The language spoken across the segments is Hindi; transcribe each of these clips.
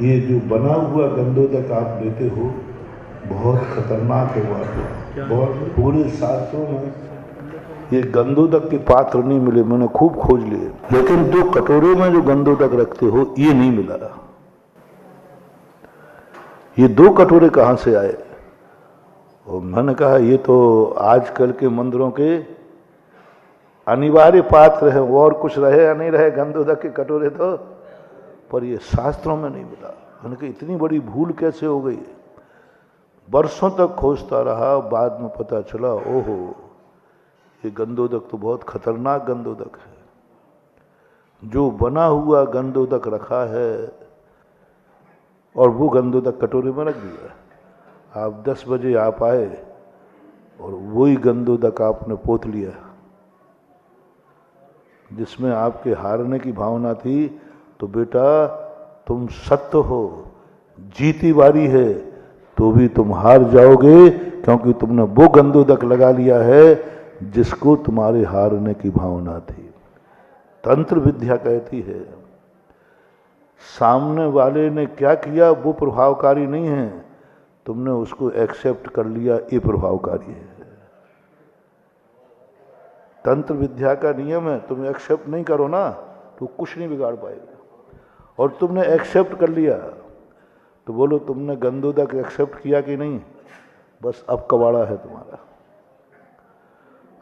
ये जो बना हुआ गंधोदक आप लेते हो बहुत खतरनाक है बात। बहुत पूरे शास्त्रों में ये गंधोदक के पात्र नहीं मिले, मैंने खूब खोज लिए, लेकिन जो कटोरे में जो गंधोदक रखते हो ये नहीं मिला। ये 2 कटोरे कहां से आए? और मैंने कहा ये तो आजकल के मंदिरों के अनिवार्य पात्र है, और कुछ रहे या नहीं रहे गंधोदक के कटोरे तो, पर ये शास्त्रों में नहीं मिला। मैंने कहा इतनी बड़ी भूल कैसे हो गई? बरसों तक खोजता रहा, बाद में पता चला ओहो ये गंधोदक तो बहुत खतरनाक गंधोदक है। जो बना हुआ गंधोदक रखा है और वो गंधोदक कटोरे में रख दिया। आप 10 बजे आप आए और वही गंधोदक आपने पोत लिया, जिसमें आपके हारने की भावना थी। तो बेटा तुम सत्य हो, जीती बारी है तो भी तुम हार जाओगे, क्योंकि तुमने वो गंधोदक लगा लिया है जिसको तुम्हारे हारने की भावना थी। तंत्र विद्या कहती है सामने वाले ने क्या किया वो प्रभावकारी नहीं है, तुमने उसको एक्सेप्ट कर लिया ये प्रभावकारी है। तंत्र विद्या का नियम है, तुम एक्सेप्ट नहीं करो ना तो कुछ नहीं बिगाड़ पाएगा। और तुमने एक्सेप्ट कर लिया तो बोलो तुमने गंधोदक एक्सेप्ट किया कि नहीं? बस अब कबाड़ा है तुम्हारा।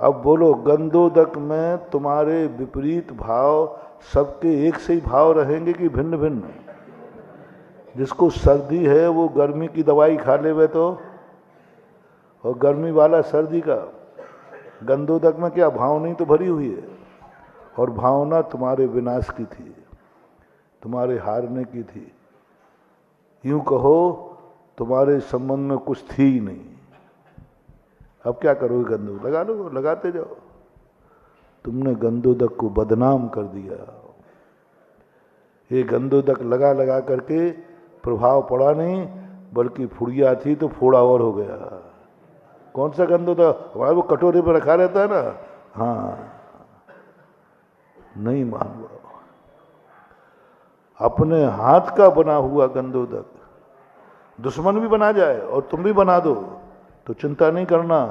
अब बोलो गंधोदक में तुम्हारे विपरीत भाव सबके एक से ही भाव रहेंगे कि भिन्न भिन्न? जिसको सर्दी है वो गर्मी की दवाई खा लेवे तो, और गर्मी वाला सर्दी का। गंधोदक में क्या भाव नहीं तो भरी हुई है, और भावना तुम्हारे विनाश की थी, तुम्हारे हारने की थी। यूं कहो तुम्हारे संबंध में कुछ थी ही नहीं। अब क्या करोगे? गंधोदक लगा लो, लगाते जाओ। तुमने गंधोदक को बदनाम कर दिया। ये गंधोदक लगा लगा करके प्रभाव पड़ा नहीं, बल्कि फुड़िया थी तो फोड़ा और हो गया। कौन सा गंधोदक? हमारे वो कटोरे पर रखा रहता है ना। हाँ, नहीं मान। अपने हाथ का बना हुआ गंधोदक दुश्मन भी बना जाए और तुम भी बना दो तो चिंता नहीं करना,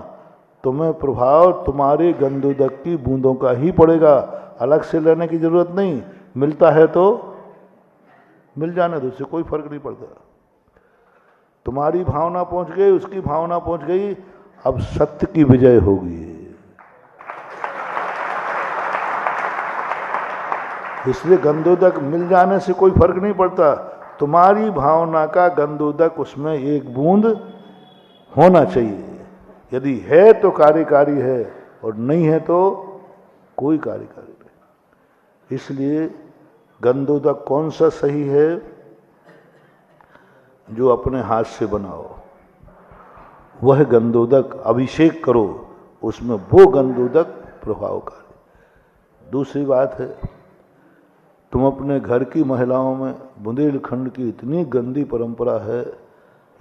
तुम्हें प्रभाव तुम्हारे गंधोदक की बूंदों का ही पड़ेगा। अलग से लेने की जरूरत नहीं, मिलता है तो मिल जाने दो, उससे कोई फर्क नहीं पड़ता। तुम्हारी भावना पहुंच गई, उसकी भावना पहुंच गई, अब सत्य की विजय होगी। इसलिए गंधोदक मिल जाने से कोई फर्क नहीं पड़ता। तुम्हारी भावना का गंधोदक उसमें एक बूंद होना चाहिए। यदि है तो कार्यकारी है, और नहीं है तो कोई कार्यकारी नहीं। इसलिए गंधोदक कौन सा सही है? जो अपने हाथ से बनाओ वह गंधोदक अभिषेक करो, उसमें वो गंधोदक प्रभावकारी। दूसरी बात है, तुम अपने घर की महिलाओं में बुंदेलखंड की इतनी गंदी परंपरा है,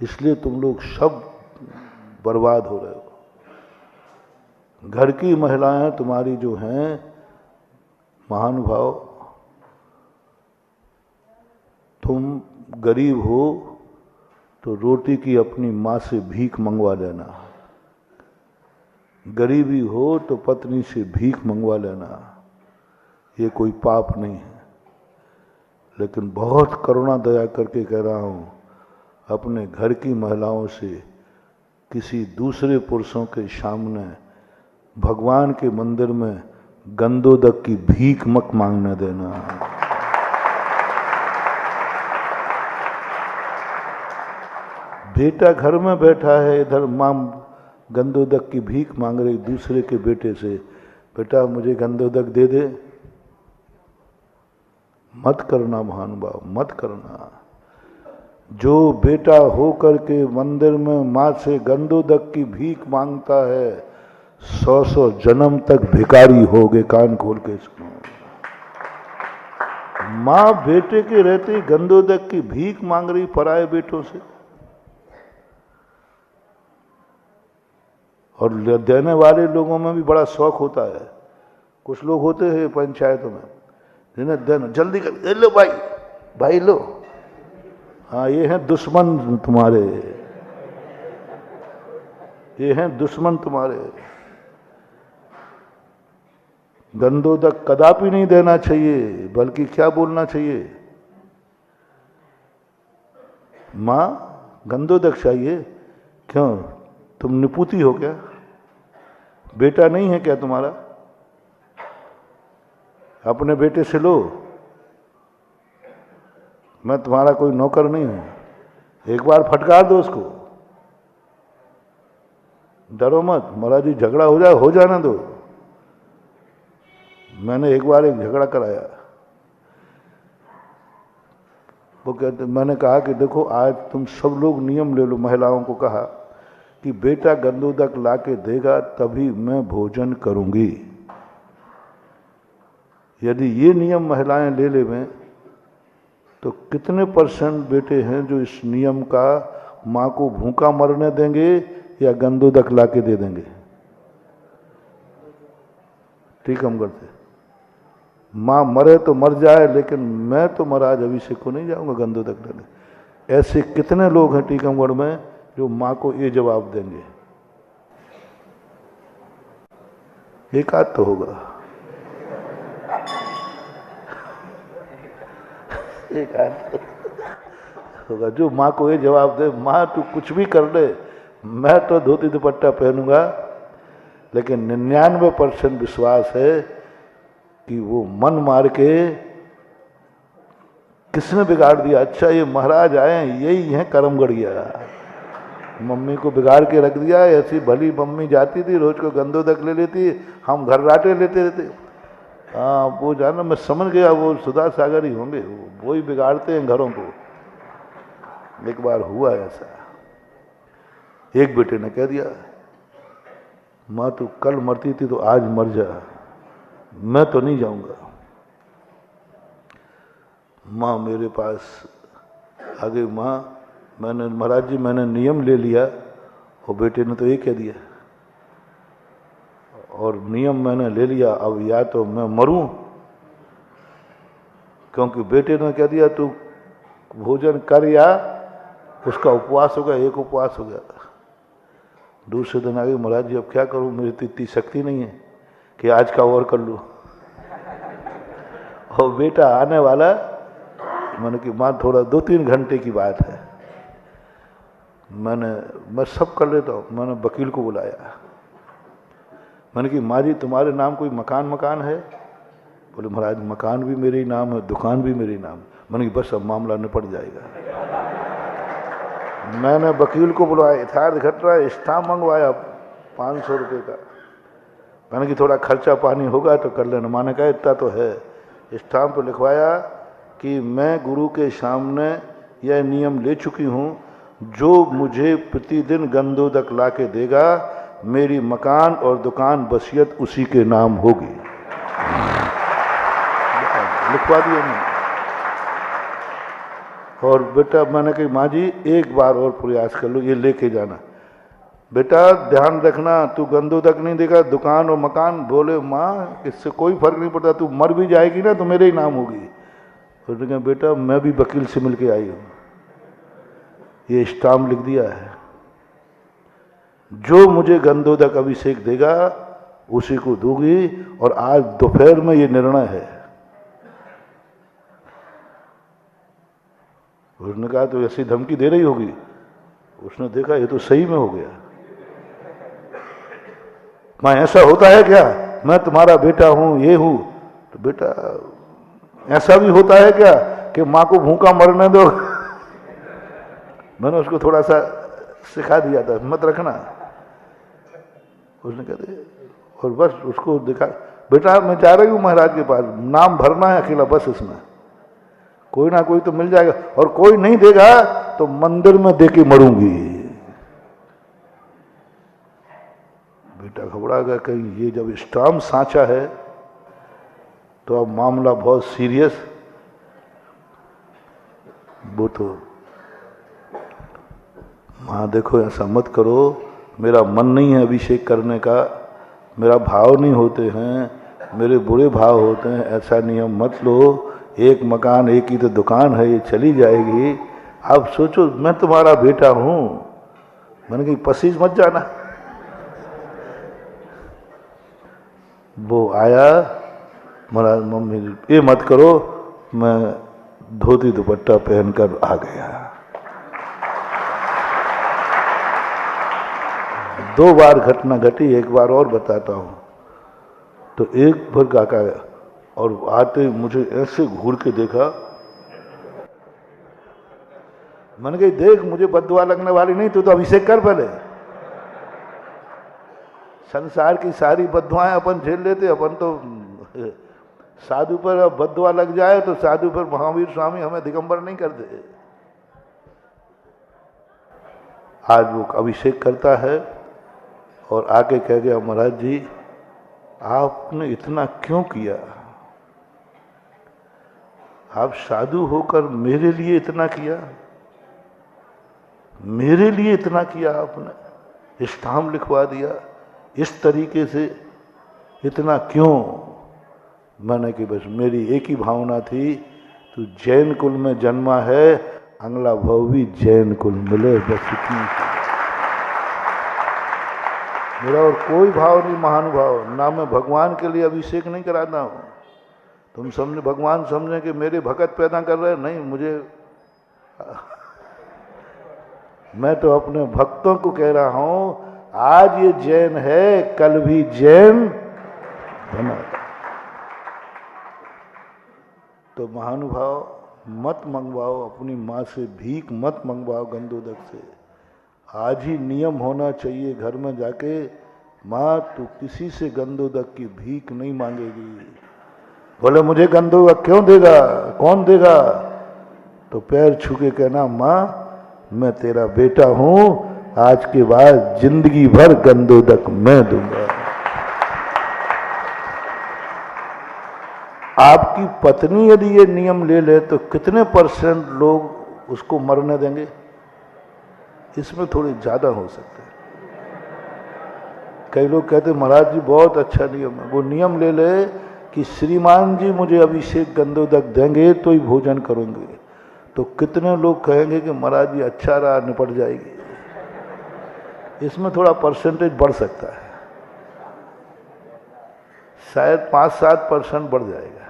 इसलिए तुम लोग सब बर्बाद हो रहे हो। घर की महिलाएं तुम्हारी जो हैं महानुभाव, तुम गरीब हो तो रोटी की अपनी माँ से भीख मंगवा लेना, गरीबी हो तो पत्नी से भीख मंगवा लेना, ये कोई पाप नहीं है। लेकिन बहुत करुणा दया करके कह रहा हूँ, अपने घर की महिलाओं से किसी दूसरे पुरुषों के सामने भगवान के मंदिर में गंधोदक की भीख मत मांगने देना। बेटा घर में बैठा है, इधर माँ गंधोदक की भीख मांग रही दूसरे के बेटे से, बेटा मुझे गंधोदक दे दे। मत करना महानुभाव, मत करना। जो बेटा होकर के मंदिर में माँ से गंधोदक की भीख मांगता है, 100 जन्म तक भिखारी होगे। कान खोल के सुनो। माँ बेटे के रहते गंधोदक की भीख मांग रही पराये बेटों से, और देने वाले लोगों में भी बड़ा शौक होता है। कुछ लोग होते हैं पंचायतों में, जिन्हें देना जल्दी कर, लो भाई, भाई लो, हाँ, ये हैं दुश्मन तुम्हारे, ये हैं दुश्मन तुम्हारे। गंधोदक कदापि नहीं देना चाहिए, बल्कि क्या बोलना चाहिए, मां गंधोदक चाहिए। क्यों, तुम निपुती हो क्या? बेटा नहीं है क्या तुम्हारा? अपने बेटे से लो, मैं तुम्हारा कोई नौकर नहीं हूं। एक बार फटकार दो उसको, डरो मत। महाराज जी झगड़ा हो जाए, हो जाना दो। मैंने एक बार एक झगड़ा कराया, वो कहते, मैंने कहा कि देखो आज तुम सब लोग नियम ले लो। महिलाओं को कहा कि बेटा गंधोदक ला के देगा तभी मैं भोजन करूंगी। यदि ये नियम महिलाएं ले लेवें तो कितने % बेटे हैं जो इस नियम का मां को भूखा मरने देंगे या गंधोदक ला के दे देंगे? ठीक हम करते, मां मरे तो मर जाए, लेकिन मैं तो महाराज अभिषेक को नहीं जाऊंगा गंधोदक लेने। ऐसे कितने लोग हैं टीकमगढ़ में जो मां को ये जवाब देंगे? एक आध तो होगा, एक आध होगा जो मां को ये जवाब दे, मां तू कुछ भी कर ले, मैं तो धोती दुपट्टा पहनूंगा। लेकिन 99% विश्वास है कि वो मन मार के किसने बिगाड़ दिया। अच्छा ये महाराज आए, यही है करमगढ़िया, मम्मी को बिगाड़ के रख दिया। ऐसी भली मम्मी जाती थी, रोज को गंधोदक ले लेती, हम घर राटे लेते रहते। हाँ वो जाना, मैं समझ गया वो सुधा सागर ही होंगे, वो ही बिगाड़ते हैं घरों को। एक बार हुआ ऐसा, एक बेटे ने कह दिया माँ तू कल मरती थी तो आज मर जा, मैं तो नहीं जाऊंगा। माँ मेरे पास आ गई, माँ मैंने, महाराज जी मैंने नियम ले लिया। और बेटे ने तो ये कह दिया, और नियम मैंने ले लिया, अब या तो मैं मरूं, क्योंकि बेटे ने कह दिया तू भोजन कर, या उसका उपवास हो गया। एक उपवास हो गया। दूसरे दिन आ गई, महाराज जी अब क्या करूं, मेरी तो इतनी शक्ति नहीं है कि आज का और कर लूं। और बेटा आने वाला, मैंने कि माँ थोड़ा 2-3 घंटे की बात है, मैं सब कर लेता हूँ। मैंने वकील को बुलाया, मैंने कि माँ जी तुम्हारे नाम कोई मकान है? बोले महाराज मकान भी मेरे ही नाम है, दुकान भी मेरे ही नाम। मैंने कि बस अब मामला निपट जाएगा। मैंने वकील को बुलाया, यथार्थ घटना स्टाम्प मंगवाया 500 रुपये का। मैंने कि थोड़ा खर्चा पानी होगा तो कर लेना। माने कहा इतना तो है। स्टाम्प लिखवाया कि मैं गुरु के सामने यह नियम ले चुकी हूँ, जो मुझे प्रतिदिन गंधोदक ला के देगा, मेरी मकान और दुकान वसीयत उसी के नाम होगी। लिखवा दिया मैंने। और बेटा मैंने कही माँ जी एक बार और प्रयास कर लो, ये लेके जाना। बेटा ध्यान रखना, तू गंधोदक नहीं देगा, दुकान और मकान। बोले माँ इससे कोई फर्क नहीं पड़ता, तू मर भी जाएगी ना तो मेरे ही नाम होगी। उसने कहा बेटा मैं भी वकील से मिलके आई हूँ, ये स्टाम्प लिख दिया है, जो मुझे गंधोदक अभिषेक देगा उसी को दूंगी, और आज दोपहर में ये निर्णय है। उसने कहा तो ऐसी धमकी दे रही होगी। उसने देखा ये तो सही में हो गया। मां ऐसा होता है क्या, मैं तुम्हारा बेटा हूं, ये हूं। तो बेटा ऐसा भी होता है क्या कि मां को भूखा मरने दो? मैंने उसको थोड़ा सा सिखा दिया था, मत रखना। उसने कहते, और बस उसको दिखा, बेटा मैं जा रही हूं महाराज के पास, नाम भरना है अकेला बस, इसमें कोई ना कोई तो मिल जाएगा, और कोई नहीं देगा तो मंदिर में देके मरूंगी। बेटा घबरा गया, कहीं ये जब स्टाम्प सांचा है तो अब मामला बहुत सीरियस। वो तो मां देखो ऐसा मत करो, मेरा मन नहीं है अभिषेक करने का, मेरा भाव नहीं होते हैं, मेरे बुरे भाव होते हैं, ऐसा नियम मत लो। एक मकान एक ही तो दुकान है, ये चली जाएगी, आप सोचो मैं तुम्हारा बेटा हूं, मैंने कही पसीज मत जाना। वो आया, महाराज मम्मी ये मत करो, मैं धोती दुपट्टा पहनकर आ गया। 2 बार घटना घटी, एक बार और बताता हूं। तो एक बार काका और आते मुझे ऐसे घूर के देखा, मैंने कही देख मुझे बद्दुआ लगने वाली नहीं, तू तो अभिषेक कर पहले। संसार की सारी बद्दुआएं अपन झेल लेते, अपन तो साधु पर बद्दुआ लग जाए तो साधु पर महावीर स्वामी हमें दिगंबर नहीं करते। आज वो अभिषेक करता है और आके कह गया महाराज जी आपने इतना क्यों किया, आप साधु होकर मेरे लिए इतना किया, मेरे लिए इतना किया आपने, स्टाम्प लिखवा दिया इस तरीके से, इतना क्यों। मैंने कि बस मेरी एक ही भावना थी, तू जैन कुल में जन्मा है, अगला भाव भी जैन कुल मिले, बस इतनी। मेरा और कोई भाव नहीं महानुभाव, ना मैं भगवान के लिए अभिषेक नहीं कराता हूं। तुम समझे भगवान समझे कि मेरे भगत पैदा कर रहे हैं, नहीं, मुझे मैं तो अपने भक्तों को कह रहा हूं आज ये जैन है, कल भी जैन बना। तो महानुभाव मत मंगवाओ, अपनी माँ से भीख मत मंगवाओ गंदोदक से। आज ही नियम होना चाहिए घर में जाके, माँ तू किसी से गंदोदक की भीख नहीं मांगेगी। बोले मुझे गंदोदक क्यों देगा, कौन देगा? तो पैर छू के कहना माँ मैं तेरा बेटा हूं, आज के बाद जिंदगी भर गंदोदक मैं दूंगा। आपकी पत्नी यदि ये नियम ले ले तो कितने % लोग उसको मरने देंगे? इसमें थोड़ी ज्यादा हो सकते हैं। कई लोग कहते महाराज जी बहुत अच्छा नियम है, वो नियम ले ले कि श्रीमान जी मुझे अभिषेक गंदोदक देंगे तो ही भोजन करूंगे, तो कितने लोग कहेंगे कि महाराज जी अच्छा रहा, निपट जाएगी। इसमें थोड़ा % बढ़ सकता है, शायद 5-7% बढ़ जाएगा,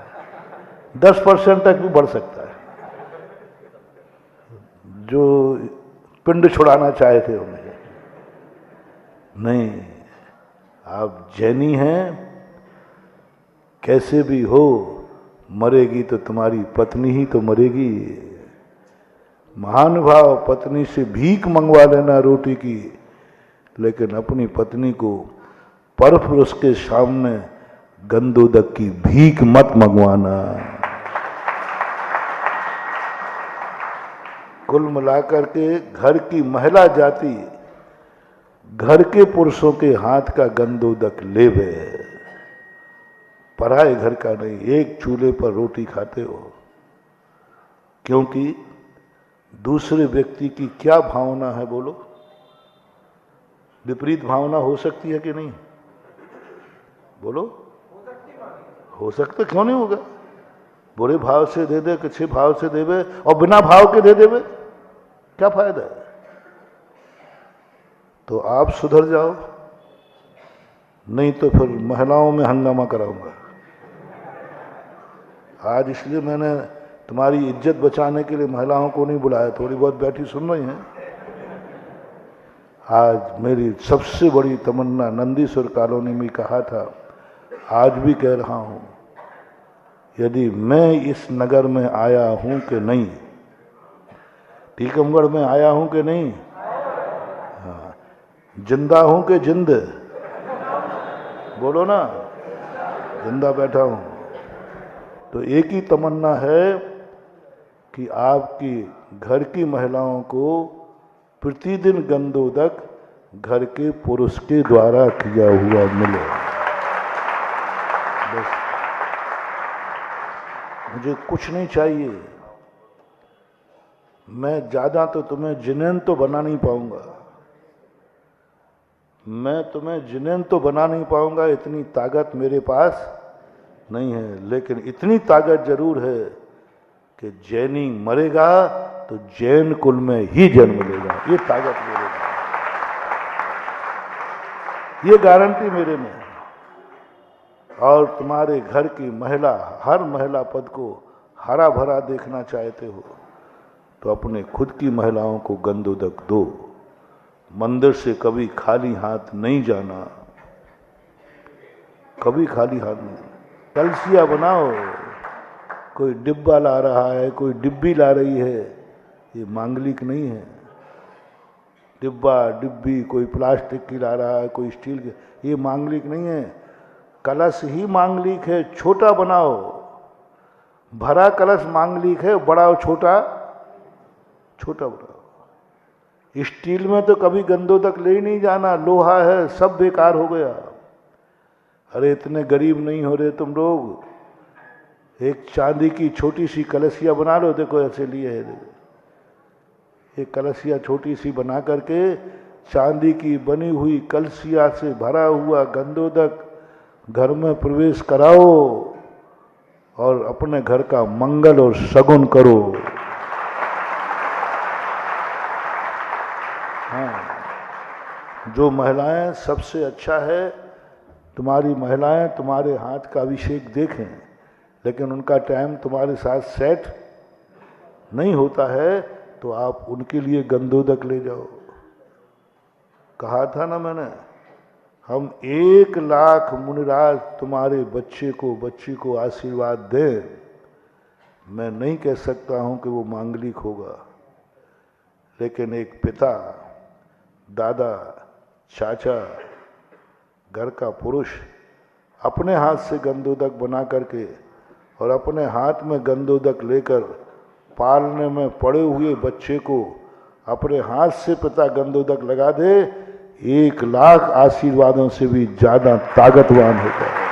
10% तक भी बढ़ सकता है। जो पिंड छुड़ाना चाहे थे उन्हें, नहीं, आप जैनी हैं, कैसे भी हो मरेगी तो तुम्हारी पत्नी ही तो मरेगी। महानुभाव पत्नी से भीख मंगवा लेना रोटी की, लेकिन अपनी पत्नी को परपुरुष के सामने गंदोदक की भीख मत मंगवाना। कुल मिलाकर के घर की महिला जाति घर के पुरुषों के हाथ का गंदोदक लेवे, पराए घर का नहीं। एक चूल्हे पर रोटी खाते हो, क्योंकि दूसरे व्यक्ति की क्या भावना है बोलो? विपरीत भावना हो सकती है कि नहीं? बोलो, हो सकता, क्यों नहीं होगा? बुरे भाव से दे दे, अच्छे भाव से देवे, और बिना भाव के दे देवे, क्या फायदा है? तो आप सुधर जाओ, नहीं तो फिर महिलाओं में हंगामा कराऊंगा। आज इसलिए मैंने तुम्हारी इज्जत बचाने के लिए महिलाओं को नहीं बुलाया, थोड़ी बहुत बैठी सुन रही हैं। आज मेरी सबसे बड़ी तमन्ना नंदीश्वर कॉलोनी में कहा था, आज भी कह रहा हूं, यदि मैं इस नगर में आया हूं कि नहीं, टीकमगढ़ में आया हूं कि नहीं, हाँ, जिंदा हूं कि जिंद, बोलो ना, जिंदा बैठा हूं, तो एक ही तमन्ना है कि आपकी घर की महिलाओं को प्रतिदिन गंदोदक घर के पुरुष के द्वारा किया हुआ मिले। बस मुझे कुछ नहीं चाहिए। मैं ज्यादा तो तुम्हें जिनेन तो बना नहीं पाऊंगा, मैं तुम्हें जिनेन तो बना नहीं पाऊंगा, इतनी ताकत मेरे पास नहीं है, लेकिन इतनी ताकत जरूर है कि जैनी मरेगा तो जैन कुल में ही जन्म लेगा, ये ताकत मेरे में, ये गारंटी मेरे में है। और तुम्हारे घर की महिला, हर महिला पद को हरा भरा देखना चाहते हो तो अपने खुद की महिलाओं को गंधोदक दो। मंदिर से कभी खाली हाथ नहीं जाना, कभी खाली हाथ नहीं। कलसिया बनाओ, कोई डिब्बा ला रहा है, कोई डिब्बी ला रही है, ये मांगलिक नहीं है। डिब्बा डिब्बी कोई प्लास्टिक की ला रहा है, कोई स्टील की, ये मांगलिक नहीं है। कलश ही मांगलिक है, छोटा बनाओ। भरा कलश मांगलिक है, बड़ा और छोटा छोटा बनाओ। स्टील में तो कभी गंधोदक ले ही नहीं जाना, लोहा है, सब बेकार हो गया। अरे इतने गरीब नहीं हो रहे तुम लोग, एक चांदी की छोटी सी कलसिया बना लो। देखो ऐसे लिए है, देखो एक कलसिया छोटी सी बना करके चांदी की बनी हुई कलसिया से भरा हुआ गंधोदक घर में प्रवेश कराओ और अपने घर का मंगल और शगुन करो। हाँ, जो महिलाएं, सबसे अच्छा है तुम्हारी महिलाएं तुम्हारे हाथ का अभिषेक देखें, लेकिन उनका टाइम तुम्हारे साथ सेट नहीं होता है तो आप उनके लिए गंधोदक ले जाओ। कहा था ना मैंने, हम 1,00,000 मुनिराज तुम्हारे बच्ची को आशीर्वाद दें। मैं नहीं कह सकता हूं कि वो मांगलिक होगा, लेकिन एक पिता, दादा, चाचा, घर का पुरुष अपने हाथ से गंधोदक बना करके और अपने हाथ में गंधोदक लेकर पालने में पड़े हुए बच्चे को अपने हाथ से पिता गंधोदक लगा दे, 1,00,000 आशीर्वादों से भी ज्यादा ताकतवान होता है।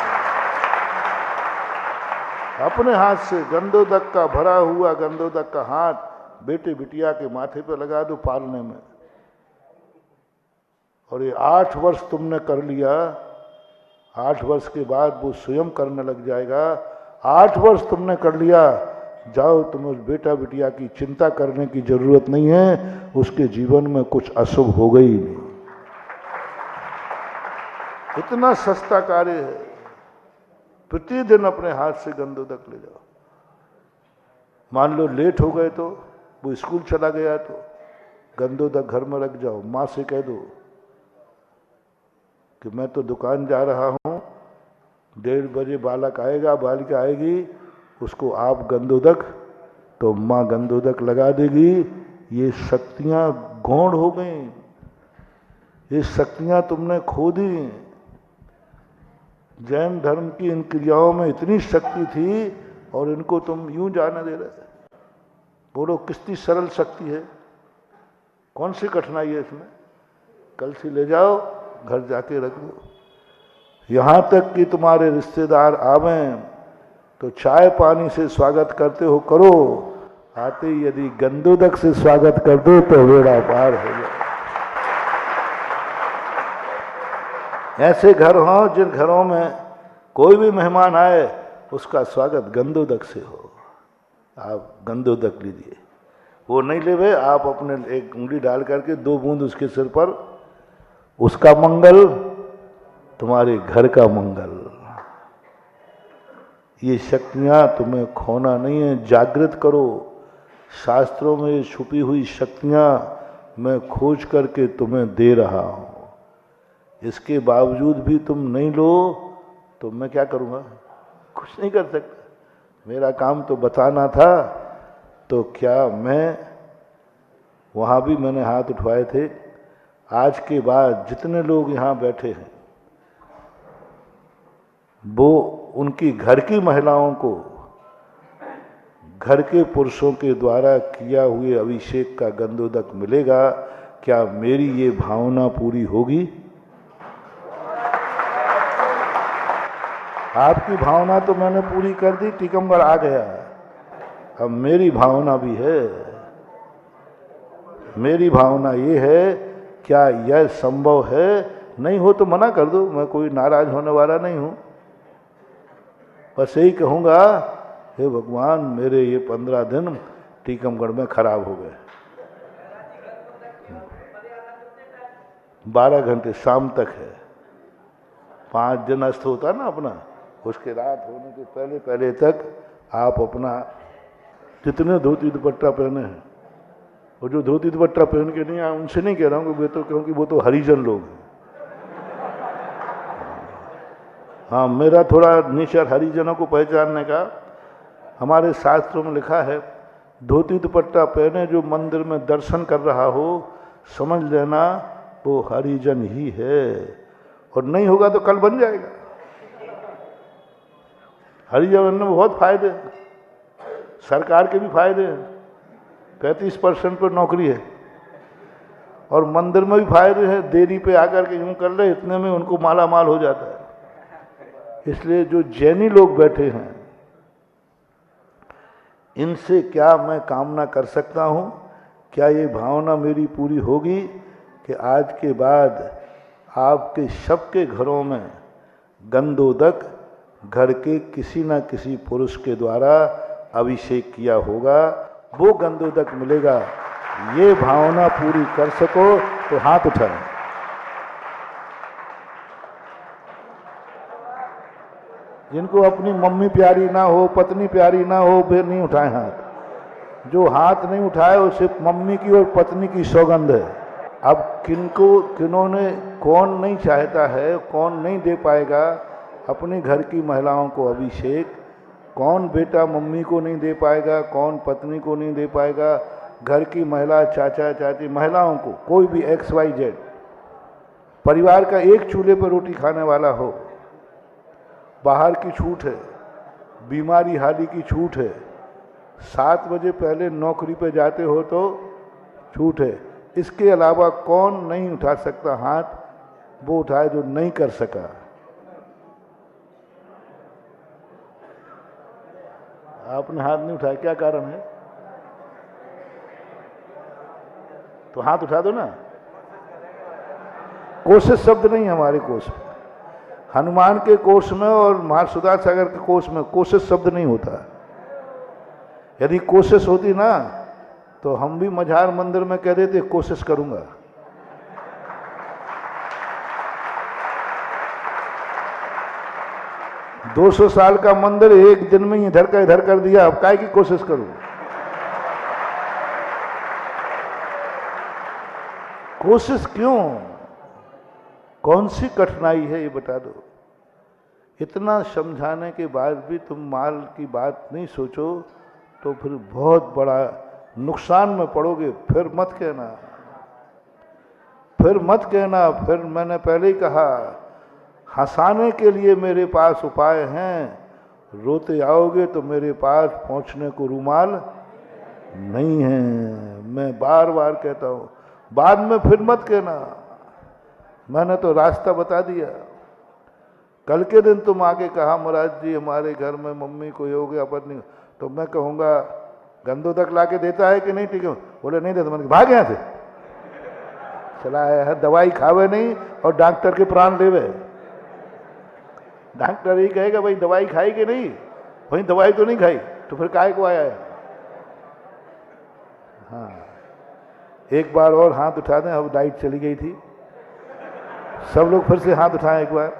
अपने हाथ से गंधोदक का भरा हुआ गंधोदक का हाथ बेटे बिटिया के माथे पे लगा दो पालने में, और ये 8 वर्ष तुमने कर लिया, 8 वर्ष के बाद वो स्वयं करने लग जाएगा। 8 वर्ष तुमने कर लिया, जाओ, तुम उस बेटा बिटिया की चिंता करने की जरूरत नहीं है, उसके जीवन में कुछ अशुभ हो गई नहीं। इतना सस्ता कार्य है। प्रतिदिन अपने हाथ से गंधोदक ले जाओ। मान लो लेट हो गए तो, वो स्कूल चला गया तो गंधोदक घर में रख जाओ। माँ से कह दो कि मैं तो दुकान जा रहा हूँ, 1:30 बजे बालक आएगा, बालिका आएगी, उसको आप गंधोदक, तो माँ गंधोदक लगा देगी। ये शक्तियाँ गौण हो गई, ये शक्तियाँ तुमने खो दी। जैन धर्म की इन क्रियाओं में इतनी शक्ति थी और इनको तुम यूं जाने दे रहे। बोलो कितनी सरल शक्ति है, कौन सी कठिनाई है इसमें? कल से ले जाओ, घर जाके रख दो। यहां तक कि तुम्हारे रिश्तेदार आवें तो चाय पानी से स्वागत करते हो, करो, आते ही यदि गंधोदक से स्वागत कर दो तो बेड़ा पार हो जाए। ऐसे घर हों जिन घरों में कोई भी मेहमान आए उसका स्वागत गंधोदक से हो। आप गंधोदक लीजिए, वो नहीं लेवे, आप अपने एक उंगली डाल करके 2 बूंद उसके सिर पर, उसका मंगल, तुम्हारे घर का मंगल। ये शक्तियां तुम्हें खोना नहीं है, जागृत करो। शास्त्रों में ये छुपी हुई शक्तियां मैं खोज करके तुम्हें दे रहा हूं। इसके बावजूद भी तुम नहीं लो तो मैं क्या करूंगा? कुछ नहीं कर सकता। मेरा काम तो बताना था। तो क्या मैं, वहां भी मैंने हाथ उठवाए थे, आज के बाद जितने लोग यहां बैठे हैं वो उनकी घर की महिलाओं को घर के पुरुषों के द्वारा किया हुए अभिषेक का गंधोदक मिलेगा। क्या मेरी ये भावना पूरी होगी? आपकी भावना तो मैंने पूरी कर दी, टिकम्बर आ गया। अब मेरी भावना भी है। मेरी भावना ये है, क्या यह संभव है? नहीं हो तो मना कर दो, मैं कोई नाराज होने वाला नहीं हूं। बस यही कहूंगा, हे भगवान, मेरे ये 15 दिन टीकमगढ़ में खराब हो गए। 12 घंटे शाम तक है। 5 दिन अस्त होता है ना अपना, उसके रात होने के पहले पहले तक आप अपना जितने धोती दुपट्टा पहने हैं, और जो धोती दुपट्टा पहन के नहीं आए उनसे नहीं कह रहा हूँ कि क्योंकि वो तो हरिजन लोग हैं। हाँ, मेरा थोड़ा निश्चय हरिजनों को पहचानने का। हमारे शास्त्रों में लिखा है, धोती दुपट्टा पहने जो मंदिर में दर्शन कर रहा हो, समझ लेना वो हरिजन ही है, और नहीं होगा तो कल बन जाएगा। हरिजन बनने में बहुत फायदे हैं, सरकार के भी फायदे हैं। 35% पर नौकरी है, और मंदिर में भी फायदे हैं। देरी पे आकर के यूं कर ले, इतने में उनको माला माल हो जाता है। इसलिए जो जैनी लोग बैठे हैं, इनसे क्या मैं कामना कर सकता हूं? क्या ये भावना मेरी पूरी होगी कि आज के बाद आपके सबके घरों में गंधोदक घर के किसी न किसी पुरुष के द्वारा अभिषेक किया होगा, वो गंधोदक मिलेगा। ये भावना पूरी कर सको तो हाथ उठाएं। जिनको अपनी मम्मी प्यारी ना हो, पत्नी प्यारी ना हो, वे नहीं उठाए हाथ। जो हाथ नहीं उठाए वो सिर्फ मम्मी की और पत्नी की सौगंध है। अब किन्होंने, कौन नहीं चाहता है, कौन नहीं दे पाएगा अपने घर की महिलाओं को अभिषेक? कौन बेटा मम्मी को नहीं दे पाएगा, कौन पत्नी को नहीं दे पाएगा? घर की महिला, चाचा चाची, महिलाओं को, कोई भी XYZ परिवार का एक चूल्हे पर रोटी खाने वाला हो, बाहर की छूट है, बीमारी हाली की छूट है, 7 बजे पहले नौकरी पे जाते हो तो छूट है। इसके अलावा कौन नहीं उठा सकता हाथ? वो उठाए जो नहीं कर सका। आपने हाथ नहीं उठाया, क्या कारण है? तो हाथ उठा दो ना। कोशिश शब्द नहीं हमारे कोश में, हनुमान के कोश में और महासुधा सागर के कोश में कोशिश शब्द नहीं होता। यदि कोशिश होती ना तो हम भी मझार मंदिर में कह देते कोशिश करूंगा। दो 200 साल का मंदिर एक दिन में इधर का इधर कर दिया, अब काहे की कोशिश करूं? कोशिश क्यों? कौन सी कठिनाई है ये बता दो। इतना समझाने के बाद भी तुम माल की बात नहीं सोचो तो फिर बहुत बड़ा नुकसान में पड़ोगे। फिर मत कहना, फिर मत कहना। फिर मैंने पहले ही कहा, हंसाने के लिए मेरे पास उपाय हैं, रोते आओगे तो मेरे पास पहुंचने को रुमाल नहीं है। मैं बार बार कहता हूं, बाद में फिर मत कहना। मैंने तो रास्ता बता दिया। कल के दिन तुम आके कहा, महाराज जी हमारे घर में मम्मी को ये हो गया, पत्नी, तो मैं कहूँगा गंधोदक ला के देता है कि नहीं? ठीक है, बोले नहीं देता। मैंने भाग यहाँ से, चला आया है। दवाई खावे नहीं और डॉक्टर के प्राण लेवे। डॉक्टर ही कहेगा भाई दवाई खाई कि नहीं, भाई दवाई तो नहीं खाई, तो फिर काहे को आया है? हाँ, एक बार और हाथ उठा दें। अब डाइट चली गई थी, सब लोग फिर से हाथ उठाएं एक बार।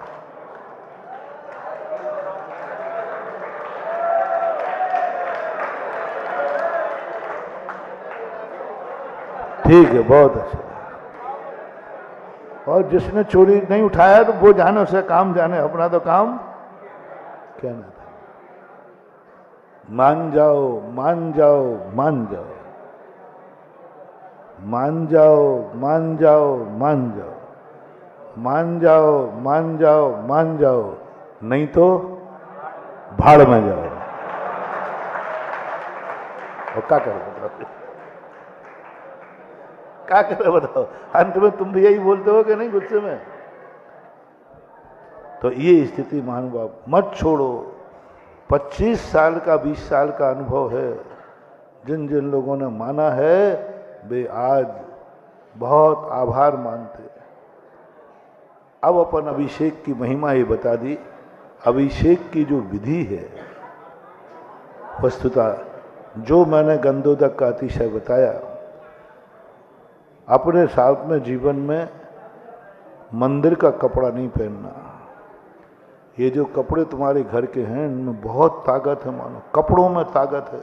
ठीक है, बहुत अच्छा। और जिसने चोरी नहीं उठाया तो वो जाने, उसे काम जाने, अपना तो काम कहना था। मान जाओ, मान जाओ, मान जाओ, मान जाओ, मान जाओ, मान जाओ, मान जाओ, मान जाओ, मान जाओ, नहीं तो भाड़ में जाओ। और क्या करो बताओ, क्या करे बताओ? अंत में तुम भी यही बोलते हो कि नहीं गुस्से में? तो ये स्थिति महानुभाव मत छोड़ो। 25 साल का 20 साल का अनुभव है। जिन जिन लोगों ने माना है वे आज बहुत आभार मानते। अब अपन अभिषेक की महिमा ये बता दी। अभिषेक की जो विधि है, वस्तुतः जो मैंने गंधोदक का अतिशय बताया, अपने साथ में जीवन में मंदिर का कपड़ा नहीं पहनना। ये जो कपड़े तुम्हारे घर के हैं इनमें बहुत ताकत है, मानो कपड़ों में ताकत है।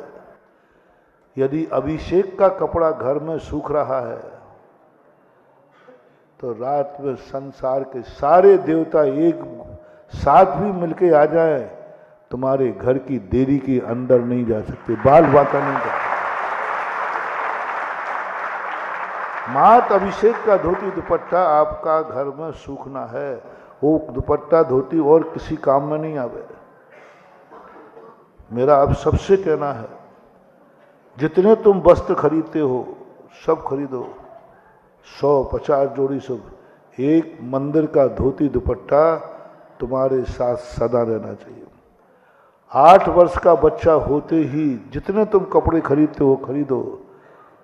यदि अभिषेक का कपड़ा घर में सूख रहा है तो रात में संसार के सारे देवता एक साथ भी मिलके आ जाए, तुम्हारे घर की देरी के अंदर नहीं जा सकते, बाल बांका नहीं जा सकते। मात अभिषेक का धोती दुपट्टा आपका घर में सूखना है, वो दुपट्टा धोती और किसी काम में नहीं आवे। मेरा अब सबसे कहना है, जितने तुम वस्त्र खरीदते हो सब खरीदो, 100-50 जोड़ी सब, एक मंदिर का धोती दुपट्टा तुम्हारे साथ सदा रहना चाहिए। 8 वर्ष का बच्चा होते ही जितने तुम कपड़े खरीदते हो खरीदो,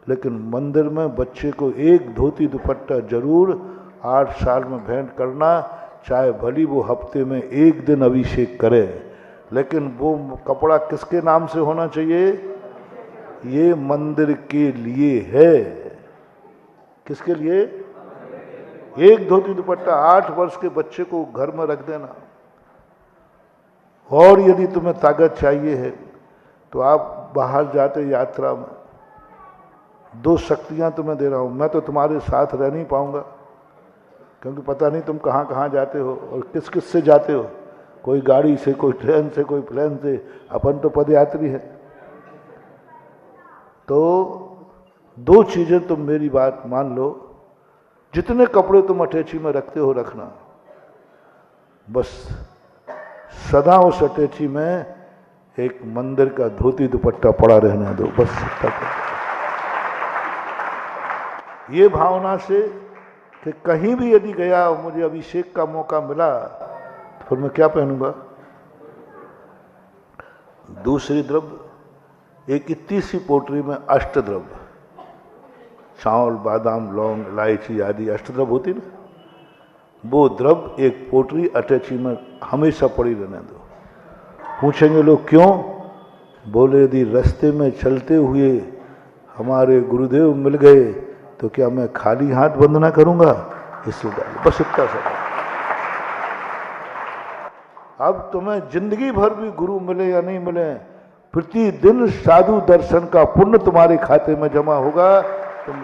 लेकिन मंदिर में बच्चे को एक धोती दुपट्टा जरूर 8 साल में भेंट करना, चाहे भली वो हफ्ते में एक दिन अभिषेक करे, लेकिन वो कपड़ा किसके नाम से होना चाहिए? ये मंदिर के लिए है। किसके लिए? एक धोती दुपट्टा 8 वर्ष के बच्चे को घर में रख देना। और यदि तुम्हें ताकत चाहिए है तो आप बाहर जाते यात्रा में, 2 शक्तियां तुम्हें दे रहा हूं। मैं तो तुम्हारे साथ रह नहीं पाऊंगा, क्योंकि पता नहीं तुम कहाँ कहाँ जाते हो और किस किस से जाते हो, कोई गाड़ी से, कोई ट्रेन से, कोई प्लेन से, अपन तो पदयात्री है। तो 2 चीजें तुम मेरी बात मान लो, जितने कपड़े तुम अटैची में रखते हो रखना, बस सदा उस अटैची में एक मंदिर का धोती दुपट्टा पड़ा रहने दो, बस। ये भावना से कि कहीं भी यदि गया और मुझे अभिषेक का मौका मिला तो फिर मैं क्या पहनूंगा? दूसरी द्रव्य, एक इतनी सी पोटली में अष्टद्रव्य, चावल, बादाम, लौंग, इलायची आदि अष्टद्रव्य होती ना, वो द्रव्य एक पोटली अटैची में हमेशा पड़ी रहने दो। पूछेंगे लोग क्यों? बोले यदि रास्ते में चलते हुए हमारे गुरुदेव मिल गए तो क्या मैं खाली हाथ वंदना करूंगा? इसलिए डालो, बस इतना सा। अब तुम्हें जिंदगी भर भी गुरु मिले या नहीं मिले, प्रतिदिन साधु दर्शन का पुण्य तुम्हारे खाते में जमा होगा। तुम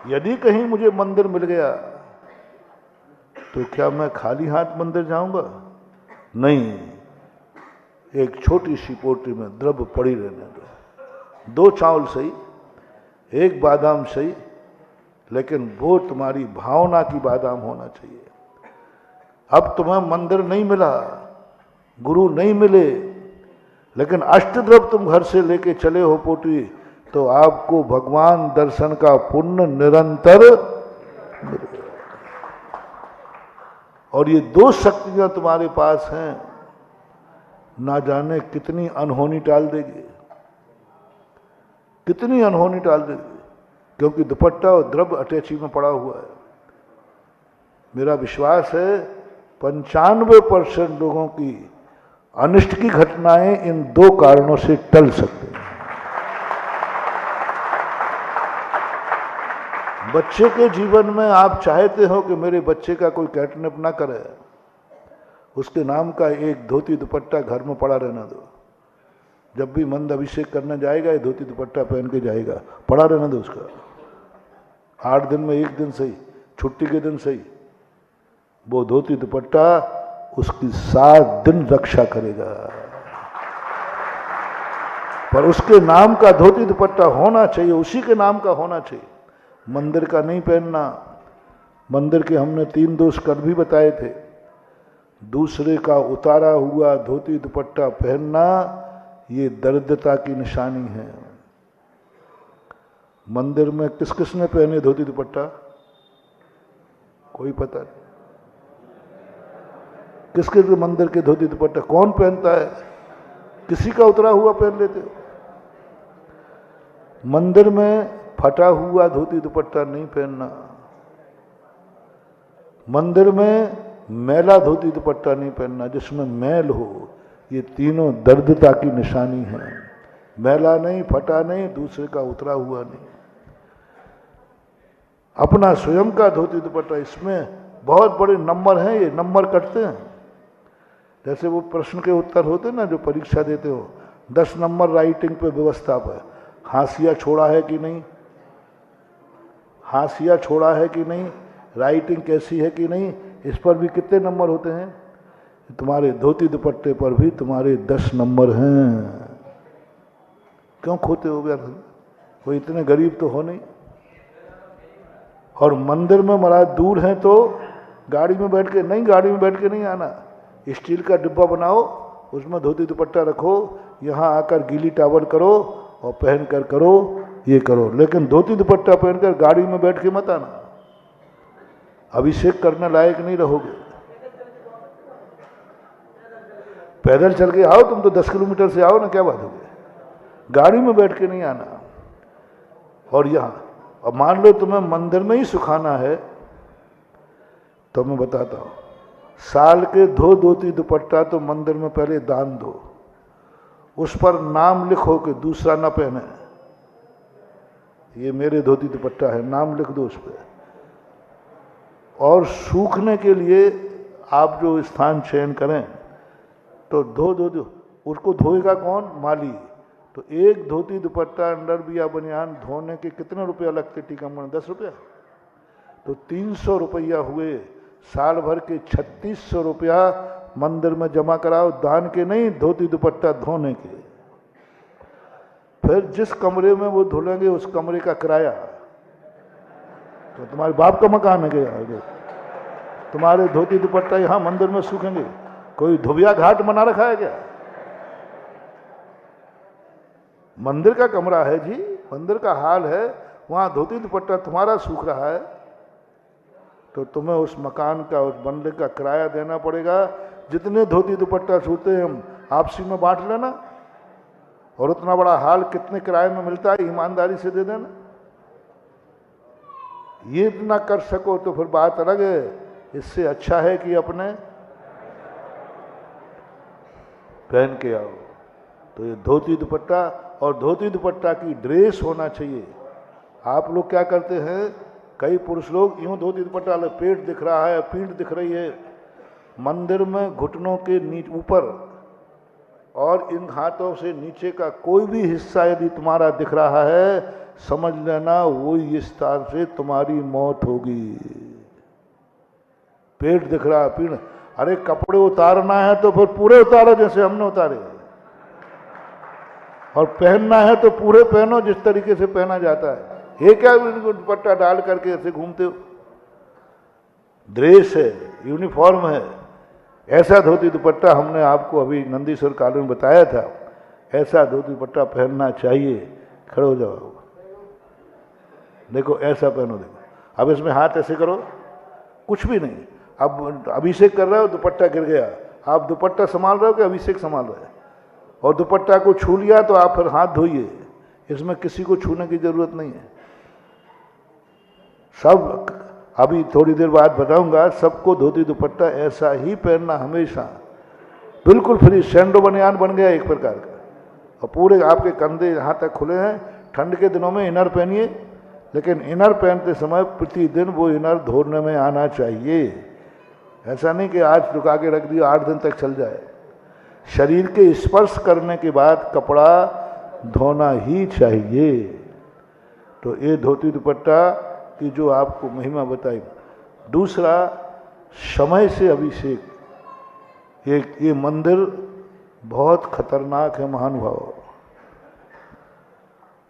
यदि कहीं मुझे मंदिर मिल गया तो क्या मैं खाली हाथ मंदिर जाऊंगा? नहीं, एक छोटी सी पोटली में द्रव्य पड़ी रहने दो। 2 चावल सही, 1 बादाम सही, लेकिन वो तुम्हारी भावना की बादाम होना चाहिए। अब तुम्हें मंदिर नहीं मिला, गुरु नहीं मिले, लेकिन अष्टद्रव्य तुम घर से लेके चले हो पोटली, तो आपको भगवान दर्शन का पुण्य निरंतर मिलेगा। और ये 2 शक्तियां तुम्हारे पास हैं, ना जाने कितनी अनहोनी टाल देगी, कितनी अनहोनी टाल देगी, क्योंकि दुपट्टा और द्रव्य अटैची में पड़ा हुआ है। मेरा विश्वास है 95% लोगों की अनिष्ट की घटनाएं इन 2 कारणों से टल सकती हैं। बच्चे के जीवन में आप चाहते हो कि मेरे बच्चे का कोई कैटनप ना करे, उसके नाम का एक धोती दुपट्टा घर में पड़ा रहना दो। जब भी मंद अभिषेक करने जाएगा ये धोती दुपट्टा पहन के जाएगा, पड़ा रहना दो उसका। 8 दिन में 1 दिन सही, छुट्टी के दिन सही, वो धोती दुपट्टा उसकी 7 दिन रक्षा करेगा। पर उसके नाम का धोती दुपट्टा होना चाहिए, उसी के नाम का होना चाहिए, मंदिर का नहीं पहनना। मंदिर के हमने 3 दोष कर भी बताए थे। दूसरे का उतारा हुआ धोती दुपट्टा पहनना ये दरिद्रता की निशानी है। मंदिर में किस किस ने पहने धोती दुपट्टा? कोई पता नहीं। किस किस मंदिर के धोती दुपट्टा कौन पहनता है? किसी का उतरा हुआ पहन लेते हो। मंदिर में फटा हुआ धोती दुपट्टा नहीं पहनना, मंदिर में मैला धोती दुपट्टा नहीं पहनना जिसमें मैल हो। ये तीनों दरिद्रता की निशानी है। मैला नहीं, फटा नहीं, दूसरे का उतरा हुआ नहीं, अपना स्वयं का धोती दुपट्टा। इसमें बहुत बड़े नंबर हैं, ये नंबर कटते हैं। जैसे वो प्रश्न के उत्तर होते हैं ना, जो परीक्षा देते हो, 10 नंबर राइटिंग पे व्यवस्था पर, हाशिया छोड़ा है कि नहीं, हाशिया छोड़ा है कि नहीं, राइटिंग कैसी है कि नहीं, इस पर भी कितने नंबर होते हैं। तुम्हारे धोती दुपट्टे पर भी तुम्हारे 10 नंबर हैं। क्यों खोते हो यार, कोई इतने गरीब तो हो नहीं। और मंदिर में महाराज दूर हैं तो गाड़ी में बैठ के नहीं, गाड़ी में बैठ के नहीं आना, स्टील का डिब्बा बनाओ, उसमें धोती दुपट्टा रखो, यहाँ आकर गीली टावल करो और पहन कर करो, ये करो। लेकिन धोती दुपट्टा पहनकर गाड़ी में बैठ के मत आना, अभिषेक करने लायक नहीं रहोगे। पैदल चल के आओ, तुम तो 10 किलोमीटर से आओ ना, क्या बात होगी, गाड़ी में बैठ के नहीं आना। और यहाँ अब मान लो तुम्हें मंदिर में ही सुखाना है, तो मैं बताता हूँ, साल के 2 धोती दुपट्टा तो मंदिर में पहले दान दो, उस पर नाम लिखो कि दूसरा ना पहने, ये मेरे धोती दुपट्टा है, नाम लिख दो उस पर। और सूखने के लिए आप जो स्थान चयन करें तो दो उसको धोएगा कौन, माली। तो एक धोती दुपट्टा अंडर या बनियान धोने के कितने रुपया लगते टीकमगढ़, 10 रुपया, तो 300 रुपया हुए। साल भर के 3600 रुपया मंदिर में जमा कराओ, दान के नहीं, धोती दुपट्टा धोने के। फिर जिस कमरे में वो धुलेंगे उस कमरे का किराया, तो तुम्हारे बाप का मकान है क्या, तुम्हारे धोती दुपट्टा यहाँ मंदिर में सूखेंगे, कोई धुबिया घाट बना रखा है क्या। मंदिर का कमरा है जी, मंदिर का हाल है, वहां धोती दुपट्टा तुम्हारा सूख रहा है, तो तुम्हें उस मकान का, उस बंगले का किराया देना पड़ेगा। जितने धोती दुपट्टा सूखते हैं हम आपसी में बांट लेना, और उतना बड़ा हाल कितने किराए में मिलता है ईमानदारी से दे देना। ये इतना कर सको तो फिर बात अलग है, इससे अच्छा है कि अपने पहन के आओ। तो ये धोती दुपट्टा, और धोती दुपट्टा की ड्रेस होना चाहिए। आप लोग क्या करते हैं, कई पुरुष लोग यूं धोती दुपट्टा, पेट दिख रहा है, पीठ दिख रही है, मंदिर में घुटनों के नीचे ऊपर और इन हाथों से नीचे का कोई भी हिस्सा यदि तुम्हारा दिख रहा है, समझ लेना वही स्थान से तुम्हारी मौत होगी। पेट दिख रहा है, पीठ, अरे कपड़े उतारना है तो फिर पूरे उतारो जैसे हमने उतारे, और पहनना है तो पूरे पहनो जिस तरीके से पहना जाता है। ये क्या दुपट्टा डाल करके ऐसे घूमते हो, ड्रेस है, यूनिफॉर्म है। ऐसा धोती दुपट्टा हमने आपको अभी नंदीश्वर कालू में बताया था, ऐसा धोती दुपट्टा पहनना चाहिए। खड़े हो जाओ, देखो ऐसा पहनो, देखो अब इसमें हाथ ऐसे करो, कुछ भी नहीं। अब अभिषेक कर रहे हो, दुपट्टा गिर गया, आप दुपट्टा संभाल रहे हो कि अभिषेक संभाल रहे हो, और दुपट्टा को छू लिया तो आप फिर हाथ धोइए, इसमें किसी को छूने की जरूरत नहीं है। सब अभी थोड़ी देर बाद बताऊंगा, सबको धोती दुपट्टा ऐसा ही पहनना हमेशा, बिल्कुल फ्री, सैंडो बनियान बन गया एक प्रकार का, और पूरे आपके कंधे यहाँ तक खुले हैं। ठंड के दिनों में इनर पहनिए, लेकिन इनर पहनते समय प्रतिदिन वो इनर धोने में आना चाहिए। ऐसा नहीं कि आज लुका के रख दिया 8 दिन तक चल जाए। शरीर के स्पर्श करने के बाद कपड़ा धोना ही चाहिए। तो ये धोती दुपट्टा की जो आपको महिमा बताई। दूसरा, समय से अभिषेक। ये मंदिर बहुत खतरनाक है महानुभाव।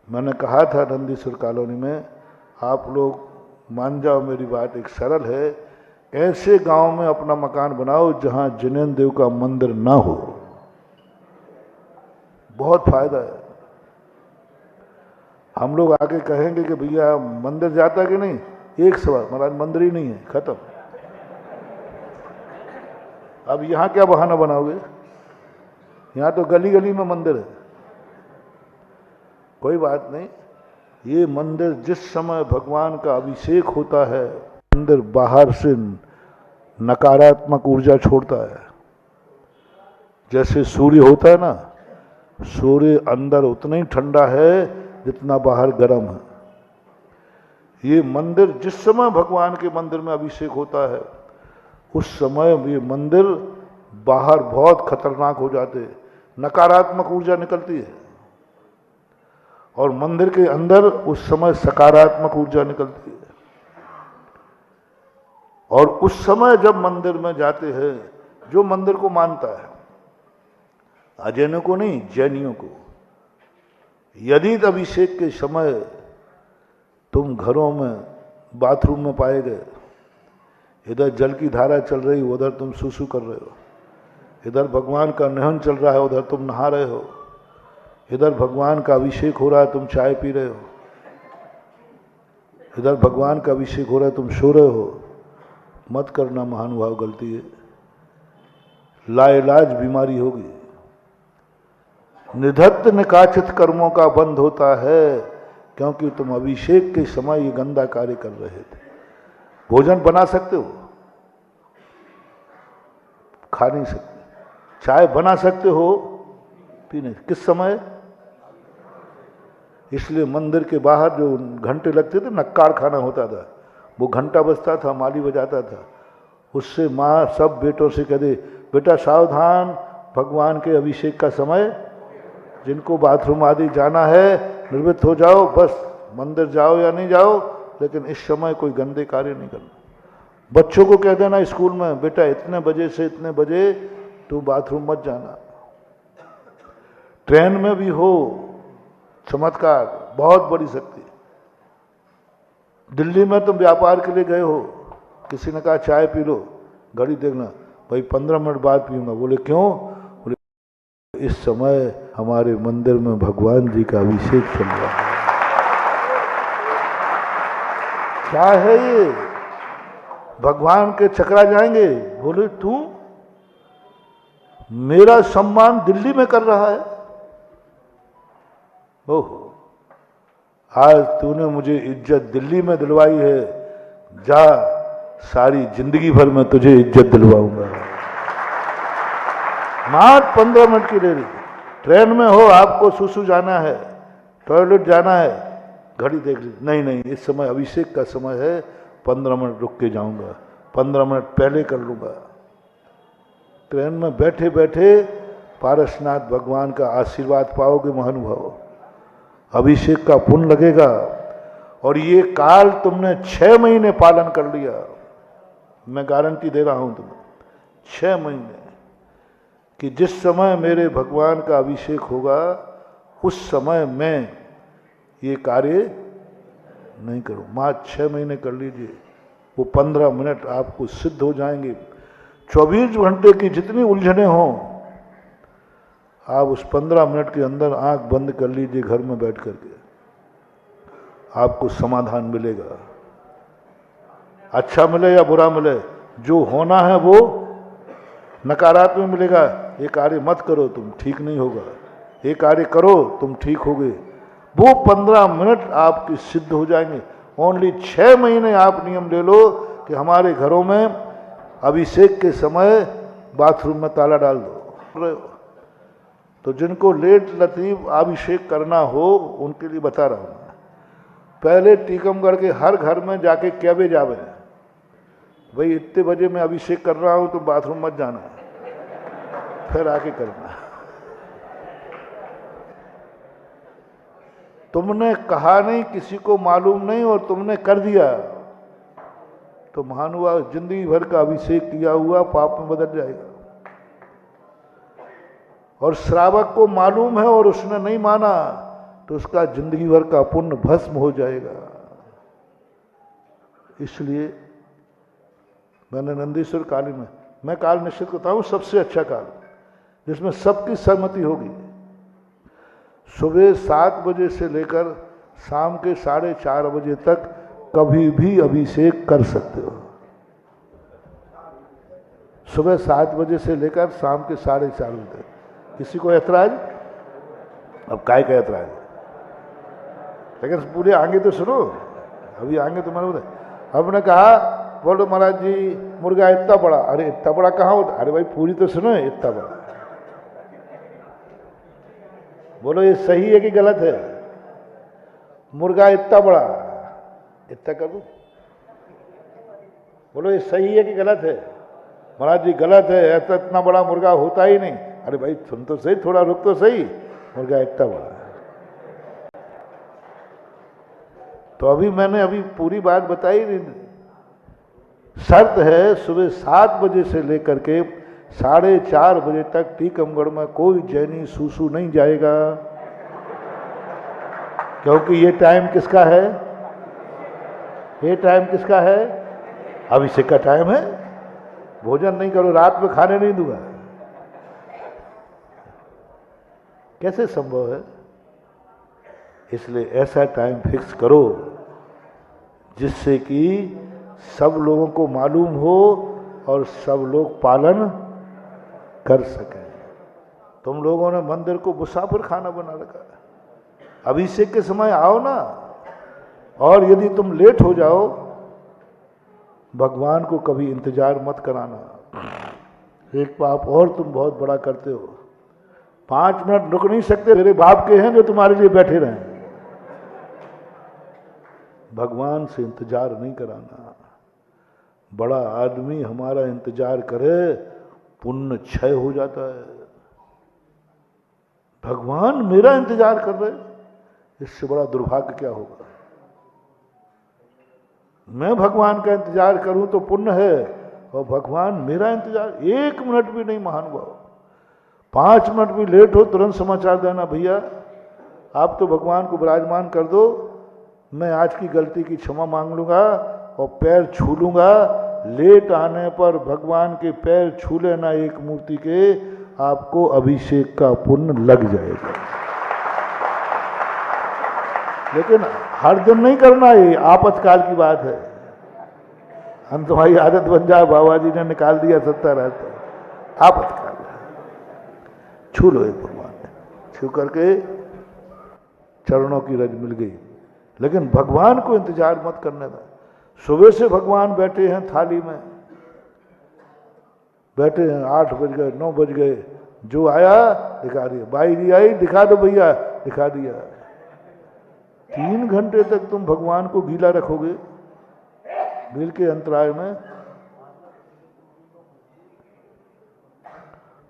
मैंने कहा था नंदीश्वर कॉलोनी में, आप लोग मान जाओ मेरी बात, एक सरल है, ऐसे गांव में अपना मकान बनाओ जहां जिनेन्द्र देव का मंदिर ना हो, बहुत फायदा है। हम लोग आके कहेंगे कि भैया मंदिर जाता कि नहीं, एक सवाल, महाराज मंदिर ही नहीं है, खत्म। अब यहां क्या बहाना बनाओगे, यहां तो गली गली में मंदिर है। कोई बात नहीं, ये मंदिर जिस समय भगवान का अभिषेक होता है, मंदिर बाहर से नकारात्मक ऊर्जा छोड़ता है। जैसे सूर्य होता है ना, सूर्य अंदर उतना ही ठंडा है जितना बाहर गर्म है। ये मंदिर जिस समय भगवान के मंदिर में अभिषेक होता है उस समय ये मंदिर बाहर बहुत खतरनाक हो जाते हैं, नकारात्मक ऊर्जा निकलती है, और मंदिर के अंदर उस समय सकारात्मक ऊर्जा निकलती है। और उस समय जब मंदिर में जाते हैं, जो मंदिर को मानता है, अजैनों को नहीं, जैनियों को, यदि अभिषेक के समय तुम घरों में बाथरूम में पाए गए, इधर जल की धारा चल रही, उधर तुम सुसु कर रहे हो, इधर भगवान का नहन चल रहा है, उधर तुम नहा रहे हो, इधर भगवान का अभिषेक हो रहा है, तुम चाय पी रहे हो, इधर भगवान का अभिषेक हो रहा है, तुम सो रहे हो, मत करना महानुभाव, गलती है, लाइलाज बीमारी होगी। निधत्त निकाचित कर्मों का बंध होता है, क्योंकि तुम अभिषेक के समय ये गंदा कार्य कर रहे थे। भोजन बना सकते हो, खा नहीं सकते, चाय बना सकते हो, पी नहीं, किस समय? इसलिए मंदिर के बाहर जो घंटे लगते थे, नक्काड़ खाना होता था, वो घंटा बजता था, माली बजाता था, उससे माँ सब बेटों से कह दे, बेटा सावधान, भगवान के अभिषेक का समय, जिनको बाथरूम आदि जाना है निर्वृत्त हो जाओ, बस मंदिर जाओ या नहीं जाओ, लेकिन इस समय कोई गंदे कार्य नहीं करना। बच्चों को कह देना स्कूल में, बेटा इतने बजे से इतने बजे तू बाथरूम मत जाना। ट्रेन में भी हो चमत्कार, बहुत बड़ी शक्ति। दिल्ली में तुम व्यापार के लिए गए हो, किसी ने कहा चाय पी लो, घड़ी देखना, भाई 15 मिनट बाद पीऊंगा। बोले क्यों? बोले इस समय हमारे मंदिर में भगवान जी का अभिषेक चल रहा है। क्या है ये? भगवान के चकरा जाएंगे। बोले तू मेरा सम्मान दिल्ली में कर रहा है? ओहो, आज तूने मुझे इज्जत दिल्ली में दिलवाई है, जा सारी जिंदगी भर में तुझे इज्जत दिलवाऊंगा। मात्र 15 मिनट की देरी, ट्रेन में हो, आपको सुसु जाना है, टॉयलेट जाना है, घड़ी देख ली, नहीं नहीं इस समय अभिषेक का समय है, 15 मिनट रुक के जाऊंगा, 15 मिनट पहले कर लूंगा। ट्रेन में बैठे बैठे पारसनाथ भगवान का आशीर्वाद पाओगे महानुभाव, अभिषेक का पुण्य लगेगा। और ये काल तुमने 6 महीने पालन कर लिया, मैं गारंटी दे रहा हूं तुम्हें, 6 महीने, कि जिस समय मेरे भगवान का अभिषेक होगा उस समय मैं ये कार्य नहीं करूं। मात्र 6 महीने कर लीजिए, वो 15 मिनट आपको सिद्ध हो जाएंगे। 24 घंटे की जितनी उलझने हों, आप उस 15 मिनट के अंदर आंख बंद कर लीजिए घर में बैठ करके, आपको समाधान मिलेगा। अच्छा मिले या बुरा मिले, जो होना है वो नकारात्मक मिलेगा। ये कार्य मत करो, तुम ठीक नहीं होगा, ये कार्य करो तुम ठीक होगे। वो 15 मिनट आपके सिद्ध हो जाएंगे। ओनली 6 महीने आप नियम ले लो कि हमारे घरों में अभिषेक के समय बाथरूम में ताला डाल दो। तो जिनको लेट लतीफ अभिषेक करना हो उनके लिए बता रहा हूँ, पहले टीकमगढ़ के हर घर में जाके क्या बजे जावे, भाई इतने बजे मैं अभिषेक कर रहा हूँ तो बाथरूम मत जाना, फिर आके करना। तुमने कहा नहीं, किसी को मालूम नहीं, और तुमने कर दिया तो महानुभाव जिंदगी भर का अभिषेक किया हुआ पाप में बदल जाएगा। और श्रावक को मालूम है और उसने नहीं माना तो उसका जिंदगी भर का पुण्य भस्म हो जाएगा। इसलिए मैंने नंदीश्वर काली में, मैं काल निश्चित करता हूं सबसे अच्छा काल जिसमें सबकी सहमति होगी। सुबह 7 बजे से लेकर शाम के 4:30 बजे तक कभी भी अभिषेक कर सकते हो। सुबह 7 बजे से लेकर शाम के 4:30 बजे तक। किसी को ऐतराज? अब काय का ऐतराज? लेकिन पूरे आगे तो सुनो, अभी आगे तो मैंने बताया। हमने कहा बोलो महाराज जी मुर्गा इतना बड़ा, अरे इतना बड़ा कहाँ होता? अरे भाई पूरी तो सुनो, इतना बड़ा। बोलो ये सही है कि गलत है? मुर्गा इतना बड़ा, इतना कर दूं? बोलो ये सही है कि गलत है? महाराज जी गलत है, ऐसा इतना बड़ा मुर्गा होता ही नहीं। अरे भाई सुन तो सही, थोड़ा रुक तो सही, मुर्गा इतना बड़ा है। तो अभी मैंने पूरी बात बताई नहीं। शर्त है सुबह 7 बजे से लेकर के 4:30 बजे तक टीकमगढ़ में कोई जैनी सूसू नहीं जाएगा, क्योंकि ये टाइम किसका है? ये टाइम किसका है? अभिषेक का टाइम है। भोजन नहीं करो, रात में खाने नहीं दूंगा। कैसे संभव है? इसलिए ऐसा टाइम फिक्स करो जिससे कि सब लोगों को मालूम हो और सब लोग पालन कर सकें। तुम लोगों ने मंदिर को मुसाफिर खाना बना रखा है। अभिषेक के समय आओ ना, और यदि तुम लेट हो जाओ, भगवान को कभी इंतजार मत कराना। एक पाप और तुम बहुत बड़ा करते हो, 5 मिनट रुक नहीं सकते। मेरे बाप के हैं जो तुम्हारे लिए बैठे रहें। भगवान से इंतजार नहीं कराना। बड़ा आदमी हमारा इंतजार करे, पुण्य क्षय हो जाता है। भगवान मेरा इंतजार कर रहे, इससे बड़ा दुर्भाग्य क्या होगा? मैं भगवान का इंतजार करूं तो पुण्य है, और भगवान मेरा इंतजार 1 मिनट भी नहीं। महानुभाव 5 मिनट भी लेट हो तुरंत समाचार देना, भैया आप तो भगवान को विराजमान कर दो, मैं आज की गलती की क्षमा मांग लूंगा और पैर छू लूंगा। लेट आने पर भगवान के पैर छू लेना एक मूर्ति के, आपको अभिषेक का पुण्य लग जाएगा। लेकिन हर दिन नहीं करना, ये आपातकाल की बात है। हम तुम्हारी आदत बन जाए, बाबा जी ने निकाल दिया 70 रहता, आपातकाल छू लो एक भगवान ने, छू करके चरणों की रज मिल गई। लेकिन भगवान को इंतजार मत करने दें। सुबह से भगवान बैठे हैं थाली में, बैठे हैं, 8 बज गए, 9 बज गए, जो आया दिखा दिया, बाई जी आई दिखा दो भैया, दिखा दिया। 3 घंटे तक तुम भगवान को गीला रखोगे बिल के अंतराय में?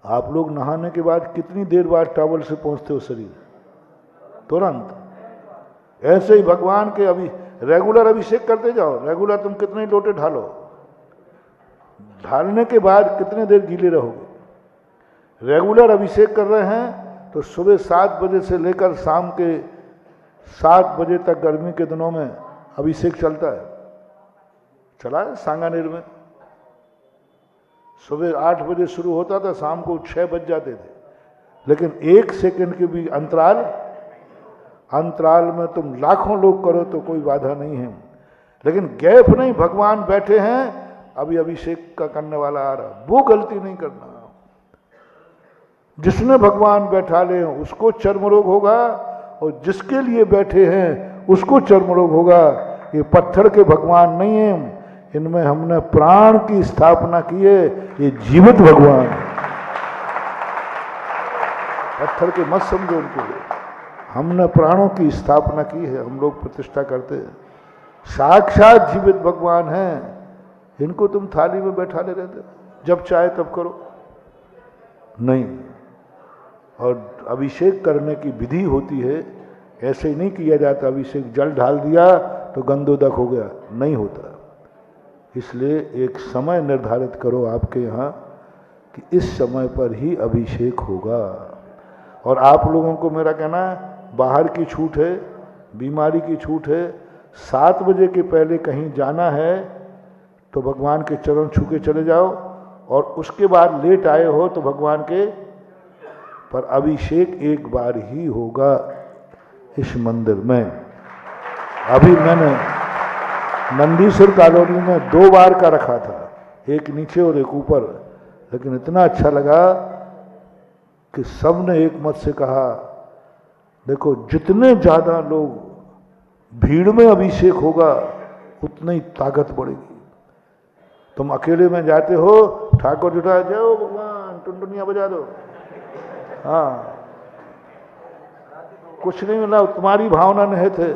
आप लोग नहाने के बाद कितनी देर बाद टॉवल से पहुंचते हो शरीर? तुरंत। ऐसे ही भगवान के अभी रेगुलर अभिषेक करते जाओ। रेगुलर तुम कितने लोटे ढालो, ढालने के बाद कितने देर गीले रहोगे? रेगुलर अभिषेक कर रहे हैं तो सुबह 7 बजे से लेकर शाम के 7 बजे तक गर्मी के दिनों में अभिषेक चलता है। चला है सांगानेर में, सुबह 8 बजे शुरू होता था, शाम को 6 बज जाते थे। लेकिन 1 सेकंड के भी अंतराल में तुम लाखों लोग करो तो कोई बाधा नहीं है। लेकिन गैप नहीं, भगवान बैठे हैं, अभी अभिषेक का करने वाला आ रहा, वो गलती नहीं करना। जिसने भगवान बैठा ले उसको चर्म रोग होगा, और जिसके लिए बैठे हैं उसको चर्म रोग होगा। ये पत्थर के भगवान नहीं है, इनमें हमने प्राण की स्थापना की है। ये जीवित भगवान, पत्थर के मत समझो उनको, हमने प्राणों की स्थापना की है, हम लोग प्रतिष्ठा करते हैं। साक्षात जीवित भगवान हैं, इनको तुम थाली में बैठा ले रहते हो, जब चाहे तब करो नहीं। और अभिषेक करने की विधि होती है, ऐसे ही नहीं किया जाता। अभिषेक जल ढाल दिया तो गंधोदक हो गया, नहीं होता। इसलिए एक समय निर्धारित करो आपके यहाँ कि इस समय पर ही अभिषेक होगा। और आप लोगों को मेरा कहना है, बाहर की छूट है, बीमारी की छूट है। 7 बजे के पहले कहीं जाना है तो भगवान के चरण छू के चले जाओ, और उसके बाद लेट आए हो तो भगवान के पर अभिषेक एक बार ही होगा इस मंदिर में। अभी मैंने नंदीश्वर कॉलोनी में 2 बार का रखा था, एक नीचे और एक ऊपर। लेकिन इतना अच्छा लगा कि सबने एक मत से कहा, देखो जितने ज्यादा लोग भीड़ में अभिषेक होगा उतनी ताकत बढ़ेगी। तुम अकेले में जाते हो, ठाकुर जुटा जाओ भगवान, टुनटुनिया बजा दो, हाँ कुछ नहीं मिला, तुम्हारी भावना निहित है।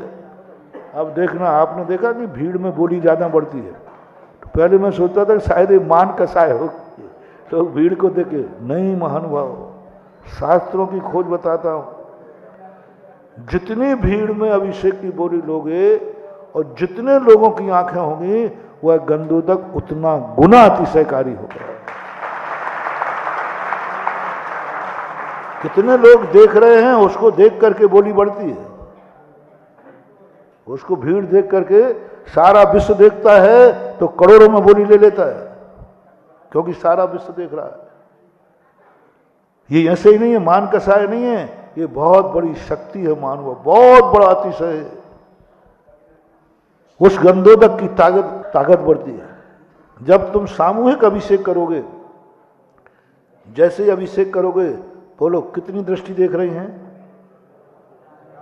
अब देखना, आपने देखा कि भीड़ में बोली ज़्यादा बढ़ती है। तो पहले मैं सोचता था कि शायद ये मान कसाय हो, तो भीड़ को देखे, नहीं महानुभाव, शास्त्रों की खोज बताता हूँ, जितनी भीड़ में अभिषेक की बोली लोगे और जितने लोगों की आंखें होंगी, वह गंधोदक उतना गुना अतिशयकारी होगा। कितने लोग देख रहे हैं, उसको देख करके बोली बढ़ती है। उसको भीड़ देख करके सारा विश्व देखता है तो करोड़ों में बोली ले लेता है, क्योंकि सारा विश्व देख रहा है। ये ऐसे ही नहीं है, मान कसाय नहीं है, ये बहुत बड़ी शक्ति है मानव, बहुत बड़ा अतिशय है। उस गंधोदक की ताकत बढ़ती है जब तुम सामूहिक अभिषेक करोगे। जैसे ही अभिषेक करोगे, बोलो कितनी दृष्टि देख रही हैं,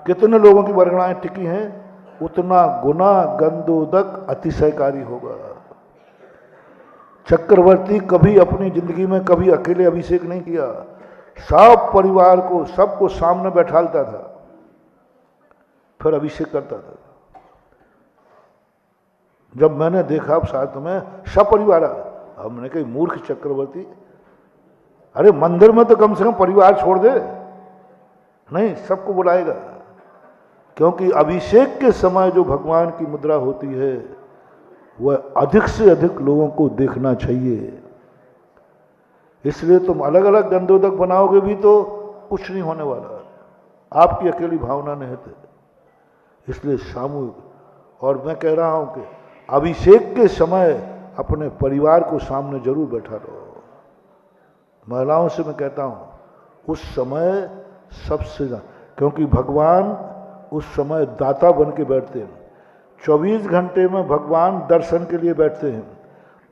कितने लोगों की वर्गणाएं टिकी हैं, उतना गुना गंधोदक अतिशयकारी होगा। चक्रवर्ती कभी अपनी जिंदगी में कभी अकेले अभिषेक नहीं किया, सब परिवार को, सबको सामने बैठालता था, फिर अभिषेक करता था। जब मैंने देखा साथ में सब परिवार, हमने कही मूर्ख चक्रवर्ती, अरे मंदिर में तो कम से कम परिवार छोड़ दे, नहीं सबको बुलाएगा। क्योंकि अभिषेक के समय जो भगवान की मुद्रा होती है, वह अधिक से अधिक लोगों को देखना चाहिए। इसलिए तुम अलग अलग गंधोदक बनाओगे भी तो कुछ नहीं होने वाला, आपकी अकेली भावना निहित है। इसलिए सामूहिक, और मैं कह रहा हूं कि अभिषेक के समय अपने परिवार को सामने जरूर बैठा रहो। महिलाओं से मैं कहता हूं उस समय सबसे ज्यादा, क्योंकि भगवान उस समय दाता बन के बैठते हैं। 24 घंटे में भगवान दर्शन के लिए बैठते हैं,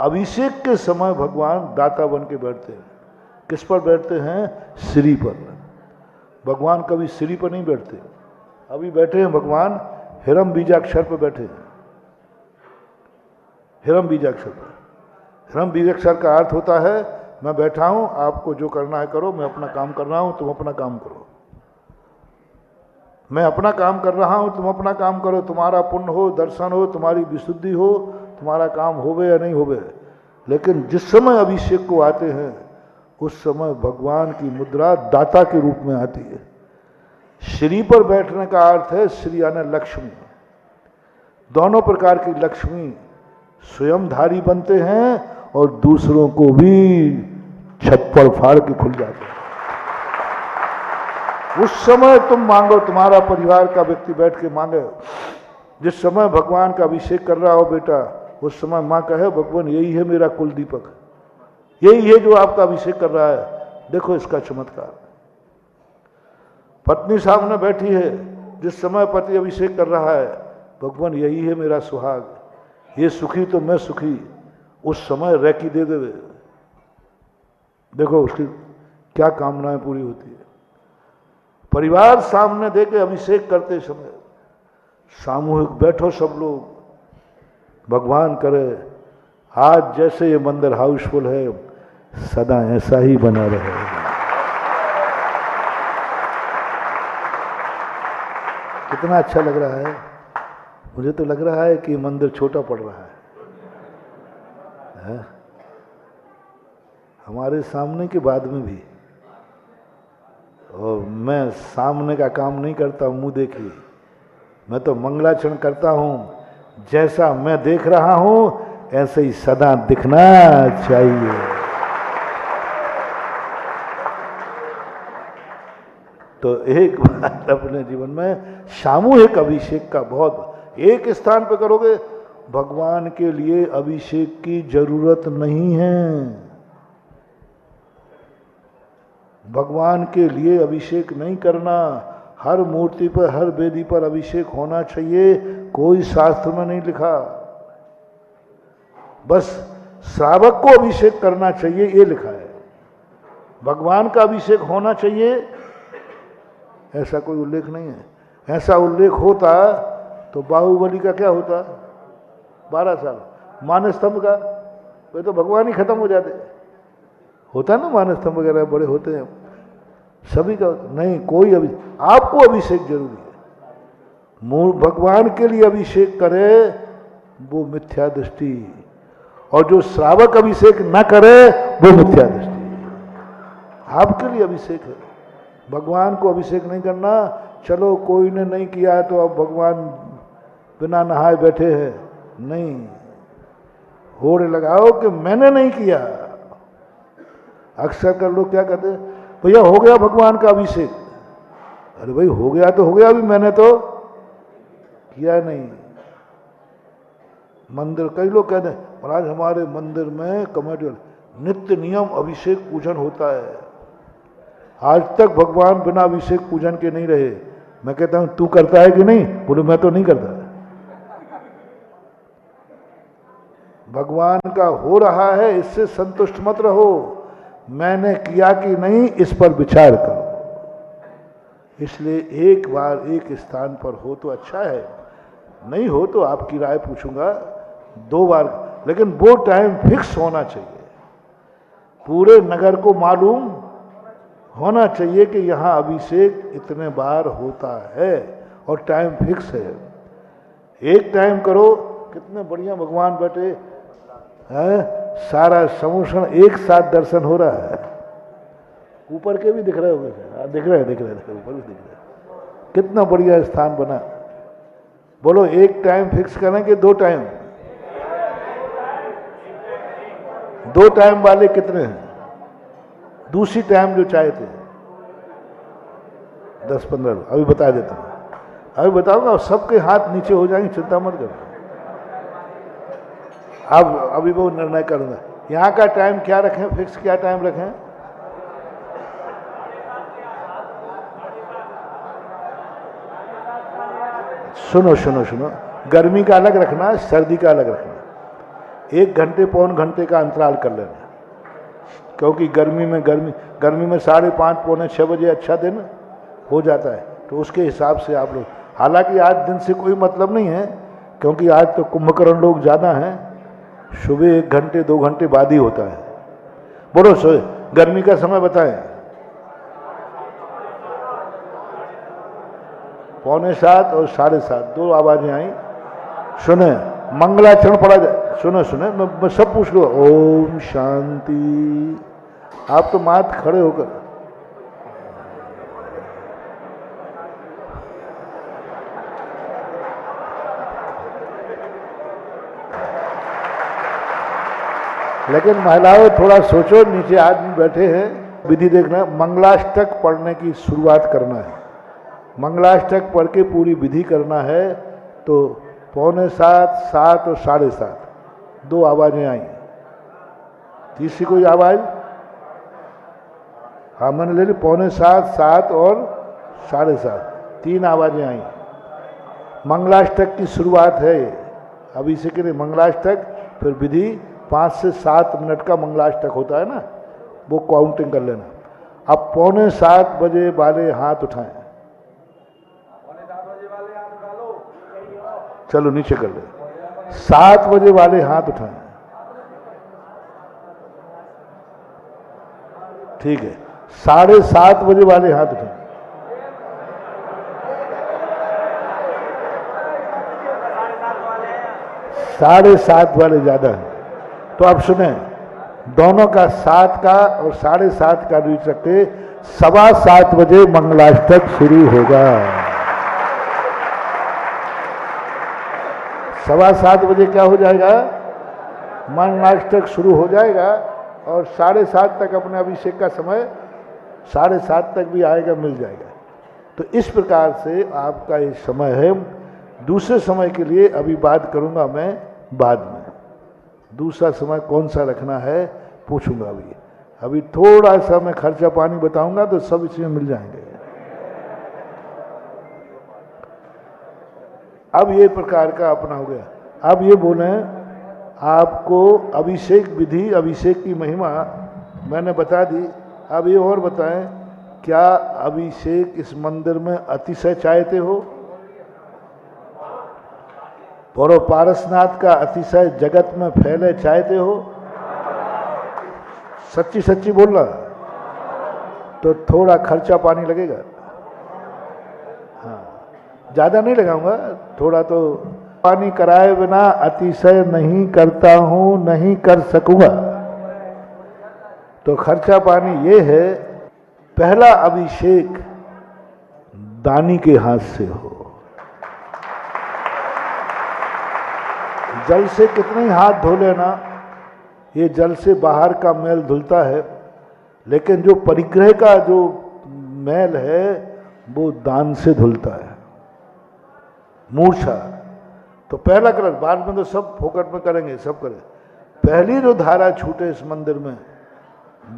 अभिषेक के समय भगवान दाता बन के बैठते हैं। किस पर बैठते हैं? सिरी पर। भगवान कभी सिरी पर नहीं बैठते। अभी बैठे हैं भगवान हिरम बीजाक्षर पर बैठे हैं, हिरम बीजाक्षर पर। हिरम बीजाक्षर का अर्थ होता है मैं बैठा हूं, आपको जो करना है करो, मैं अपना काम कर रहा हूं, तुम अपना काम करो। मैं अपना काम कर रहा हूं, तुम अपना काम करो। तुम्हारा पुण्य हो, दर्शन हो, तुम्हारी विशुद्धि हो, तुम्हारा काम होवे या नहीं होवे। लेकिन जिस समय अभिषेक को आते हैं, उस समय भगवान की मुद्रा दाता के रूप में आती है। श्री पर बैठने का अर्थ है श्री यानी लक्ष्मी। दोनों प्रकार की लक्ष्मी स्वयंधारी बनते हैं और दूसरों को भी छप्पर फाड़ के खुल जाते हैं। उस समय तुम मांगो, तुम्हारा परिवार का व्यक्ति बैठ के मांगे। जिस समय भगवान का अभिषेक कर रहा हो बेटा, उस समय माँ कहे भगवान यही है मेरा कुल दीपक, यही है जो आपका अभिषेक कर रहा है, देखो इसका चमत्कार। पत्नी सामने बैठी है, जिस समय पति अभिषेक कर रहा है, भगवान यही है मेरा सुहाग, ये सुखी तो मैं सुखी, उस समय रैकी दे दे, देखो उसकी क्या कामनाएं पूरी होती है। परिवार सामने देके अभिषेक करते समय सामूहिक बैठो सब लोग, भगवान करे आज जैसे ये मंदिर हाउसफुल है, सदा ऐसा ही बना रहे। कितना अच्छा लग रहा है। मुझे तो लग रहा है कि मंदिर छोटा पड़ रहा है? हमारे सामने के बाद में भी, और मैं सामने का काम नहीं करता मुंह देखी, मैं तो मंगलाचरण करता हूं। जैसा मैं देख रहा हूं ऐसे ही सदा दिखना चाहिए। तो एक बात अपने जीवन में सामूहिक अभिषेक का बहुत, एक स्थान पे करोगे, भगवान के लिए अभिषेक की जरूरत नहीं है। भगवान के लिए अभिषेक नहीं करना, हर मूर्ति पर, हर वेदी पर अभिषेक होना चाहिए, कोई शास्त्र में नहीं लिखा। बस श्रावक को अभिषेक करना चाहिए ये लिखा है। भगवान का अभिषेक होना चाहिए ऐसा कोई उल्लेख नहीं है। ऐसा उल्लेख होता तो बाहुबली का क्या होता, 12 साल, मानस्तंभ का, वे तो भगवान ही खत्म हो जाते। होता ना मानस्तंभ वगैरह बड़े होते हैं, सभी का नहीं, कोई आपको अभिषेक जरूरी है। भगवान के लिए अभिषेक करे वो मिथ्या दृष्टि, और जो श्रावक अभिषेक न करे वो मिथ्या दृष्टि। आपके लिए अभिषेक है, भगवान को अभिषेक नहीं करना। चलो कोई ने नहीं किया है तो अब भगवान बिना नहाए बैठे हैं, नहीं। होड़ लगाओ कि मैंने नहीं किया। अक्सर कर लोग क्या कहते हैं, भैया हो गया भगवान का अभिषेक। अरे भाई हो गया तो हो गया, अभी मैंने तो किया नहीं। मंदिर, कई लोग कहते हैं महाराज हमारे मंदिर में कमेटी नित्य नियम अभिषेक पूजन होता है। आज तक भगवान बिना अभिषेक पूजन के नहीं रहे। मैं कहता हूं तू करता है कि नहीं? बोले मैं तो नहीं करता। भगवान का हो रहा है, इससे संतुष्ट मत रहो। मैंने किया कि नहीं इस पर विचार करो। इसलिए एक बार एक स्थान पर हो तो अच्छा है, नहीं हो तो आपकी राय पूछूंगा 2 बार, लेकिन वो टाइम फिक्स होना चाहिए। पूरे नगर को मालूम होना चाहिए कि यहाँ अभिषेक इतने बार होता है और टाइम फिक्स है। एक टाइम करो, कितने बढ़िया भगवान बैठे हैं, सारा समूषण एक साथ दर्शन हो रहा है। ऊपर के भी दिख रहे होंगे, दिख रहे ऊपर भी दिख रहे। कितना बढ़िया स्थान बना। बोलो एक टाइम फिक्स करें कि 2 टाइम? 2 टाइम वाले कितने हैं? दूसरी टाइम जो चाहे थे 10-15 लोग, अभी बता देता हूँ, अभी बताऊंगा। सबके हाथ नीचे हो जाएंगे, चिंता मत करो। अब अभी वो निर्णय करूंगा। यहाँ का टाइम क्या रखें, फिक्स क्या टाइम रखें? सुनो सुनो सुनो, गर्मी का अलग रखना, सर्दी का अलग रखना। 1 घंटे पौन घंटे का अंतराल कर लेना, क्योंकि गर्मी में 5:30 पौने 6 बजे अच्छा दिन हो जाता है। तो उसके हिसाब से आप लोग, हालांकि आज दिन से कोई मतलब नहीं है, क्योंकि आज तो कुंभकर्ण लोग ज़्यादा हैं। सुबह 1 घंटे 2 घंटे बाद ही होता है। बोलो गर्मी का समय बताएं। 6:45 और 7:30 2 आवाजें आई। सुने मंगलाचरण पढ़ा जाए। सुने मैं सब पूछ लो। ओम शांति। आप तो मात खड़े होकर, लेकिन महिलाओं थोड़ा सोचो, नीचे आदमी बैठे हैं। विधि देखना, मंगलाष्टक पढ़ने की शुरुआत करना है। मंगलाष्टक पढ़ के पूरी विधि करना है। तो 6:45, 7 और 7:30 2 आवाजें आई। तीसरी कोई आवाज? हाँ मैंने ले ली। 6:45, 7 और 7:30 3 आवाजें आई। मंगलाष्टक की शुरुआत है अभी से के लिए। मंगलाष्टक, फिर विधि। 5 से 7 मिनट का मंगलाष्टक होता है ना, वो काउंटिंग कर लेना। अब 6:45 बजे वाले हाथ उठाएं। चलो नीचे कर ले। 7 बजे वाले हाथ उठाएं। ठीक है। 7:30 बजे वाले हाथ उठाएं। साढ़े 7 वाले ज्यादा है। तो आप सुने, दोनों का 7 का और 7:30 का बीच रख के 7:15 बजे मंगलाष्टक शुरू होगा। 7:15 बजे क्या हो जाएगा? मंगलाष्टक शुरू हो जाएगा। और 7:30 तक अपने अभिषेक का समय 7:30 तक भी आएगा, मिल जाएगा। तो इस प्रकार से आपका ये समय है। दूसरे समय के लिए अभी बात करूंगा मैं बाद में। दूसरा समय कौन सा रखना है पूछूंगा। अभी थोड़ा सा मैं खर्चा पानी बताऊंगा तो सब इसमें मिल जाएंगे। अब ये प्रकार का अपना हो गया। अब ये बोले आपको अभिषेक विधि, अभिषेक की महिमा मैंने बता दी। अब ये और बताएं, क्या अभिषेक इस मंदिर में अतिशय चाहते हो? और पारसनाथ का अतिशय जगत में फैले चाहते हो? सच्ची सच्ची बोलना। तो थोड़ा खर्चा पानी लगेगा। हाँ, ज़्यादा नहीं लगाऊंगा, थोड़ा तो। पानी कराए बिना अतिशय नहीं करता हूं, नहीं कर सकूंगा। तो खर्चा पानी ये है, पहला अभिषेक दानी के हाथ से हो। जल से कितने ही हाथ धो लेना, ये जल से बाहर का मैल धुलता है, लेकिन जो परिग्रह का जो मैल है वो दान से धुलता है। मूर्छा तो पहला कलश, बाद में तो सब फोकट में करेंगे, सब करें। पहली जो धारा छूटे इस मंदिर में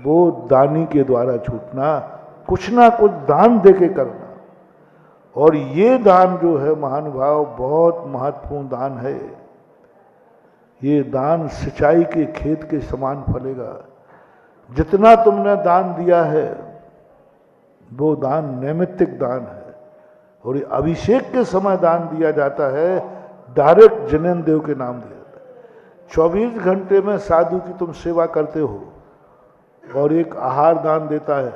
वो दानी के द्वारा छूटना, कुछ ना कुछ दान दे के करना। और ये दान जो है महानुभाव बहुत महत्वपूर्ण दान है। ये दान सिंचाई के खेत के समान फलेगा। जितना तुमने दान दिया है वो दान नैमित्तिक दान है। और ये अभिषेक के समय दान दिया जाता है, डायरेक्ट जिनेन्द्र देव के नाम दिया जाता है। 24 घंटे में साधु की तुम सेवा करते हो और एक आहार दान देता है।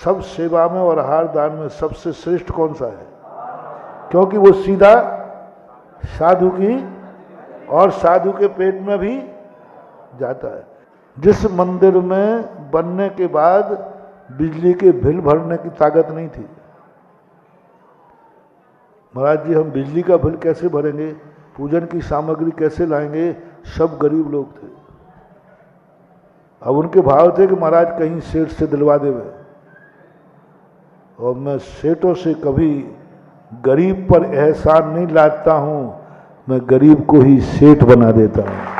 सब सेवा में और आहार दान में सबसे श्रेष्ठ कौन सा है? क्योंकि वो सीधा साधु की और साधु के पेट में भी जाता है। जिस मंदिर में बनने के बाद बिजली के बिल भरने की ताकत नहीं थी, महाराज जी हम बिजली का बिल कैसे भरेंगे, पूजन की सामग्री कैसे लाएंगे, सब गरीब लोग थे। अब उनके भाव थे कि महाराज कहीं सेठ से दिलवा देवे। और मैं सेठों से कभी गरीब पर एहसान नहीं लादता हूं, मैं गरीब को ही सेठ बना देता हूं।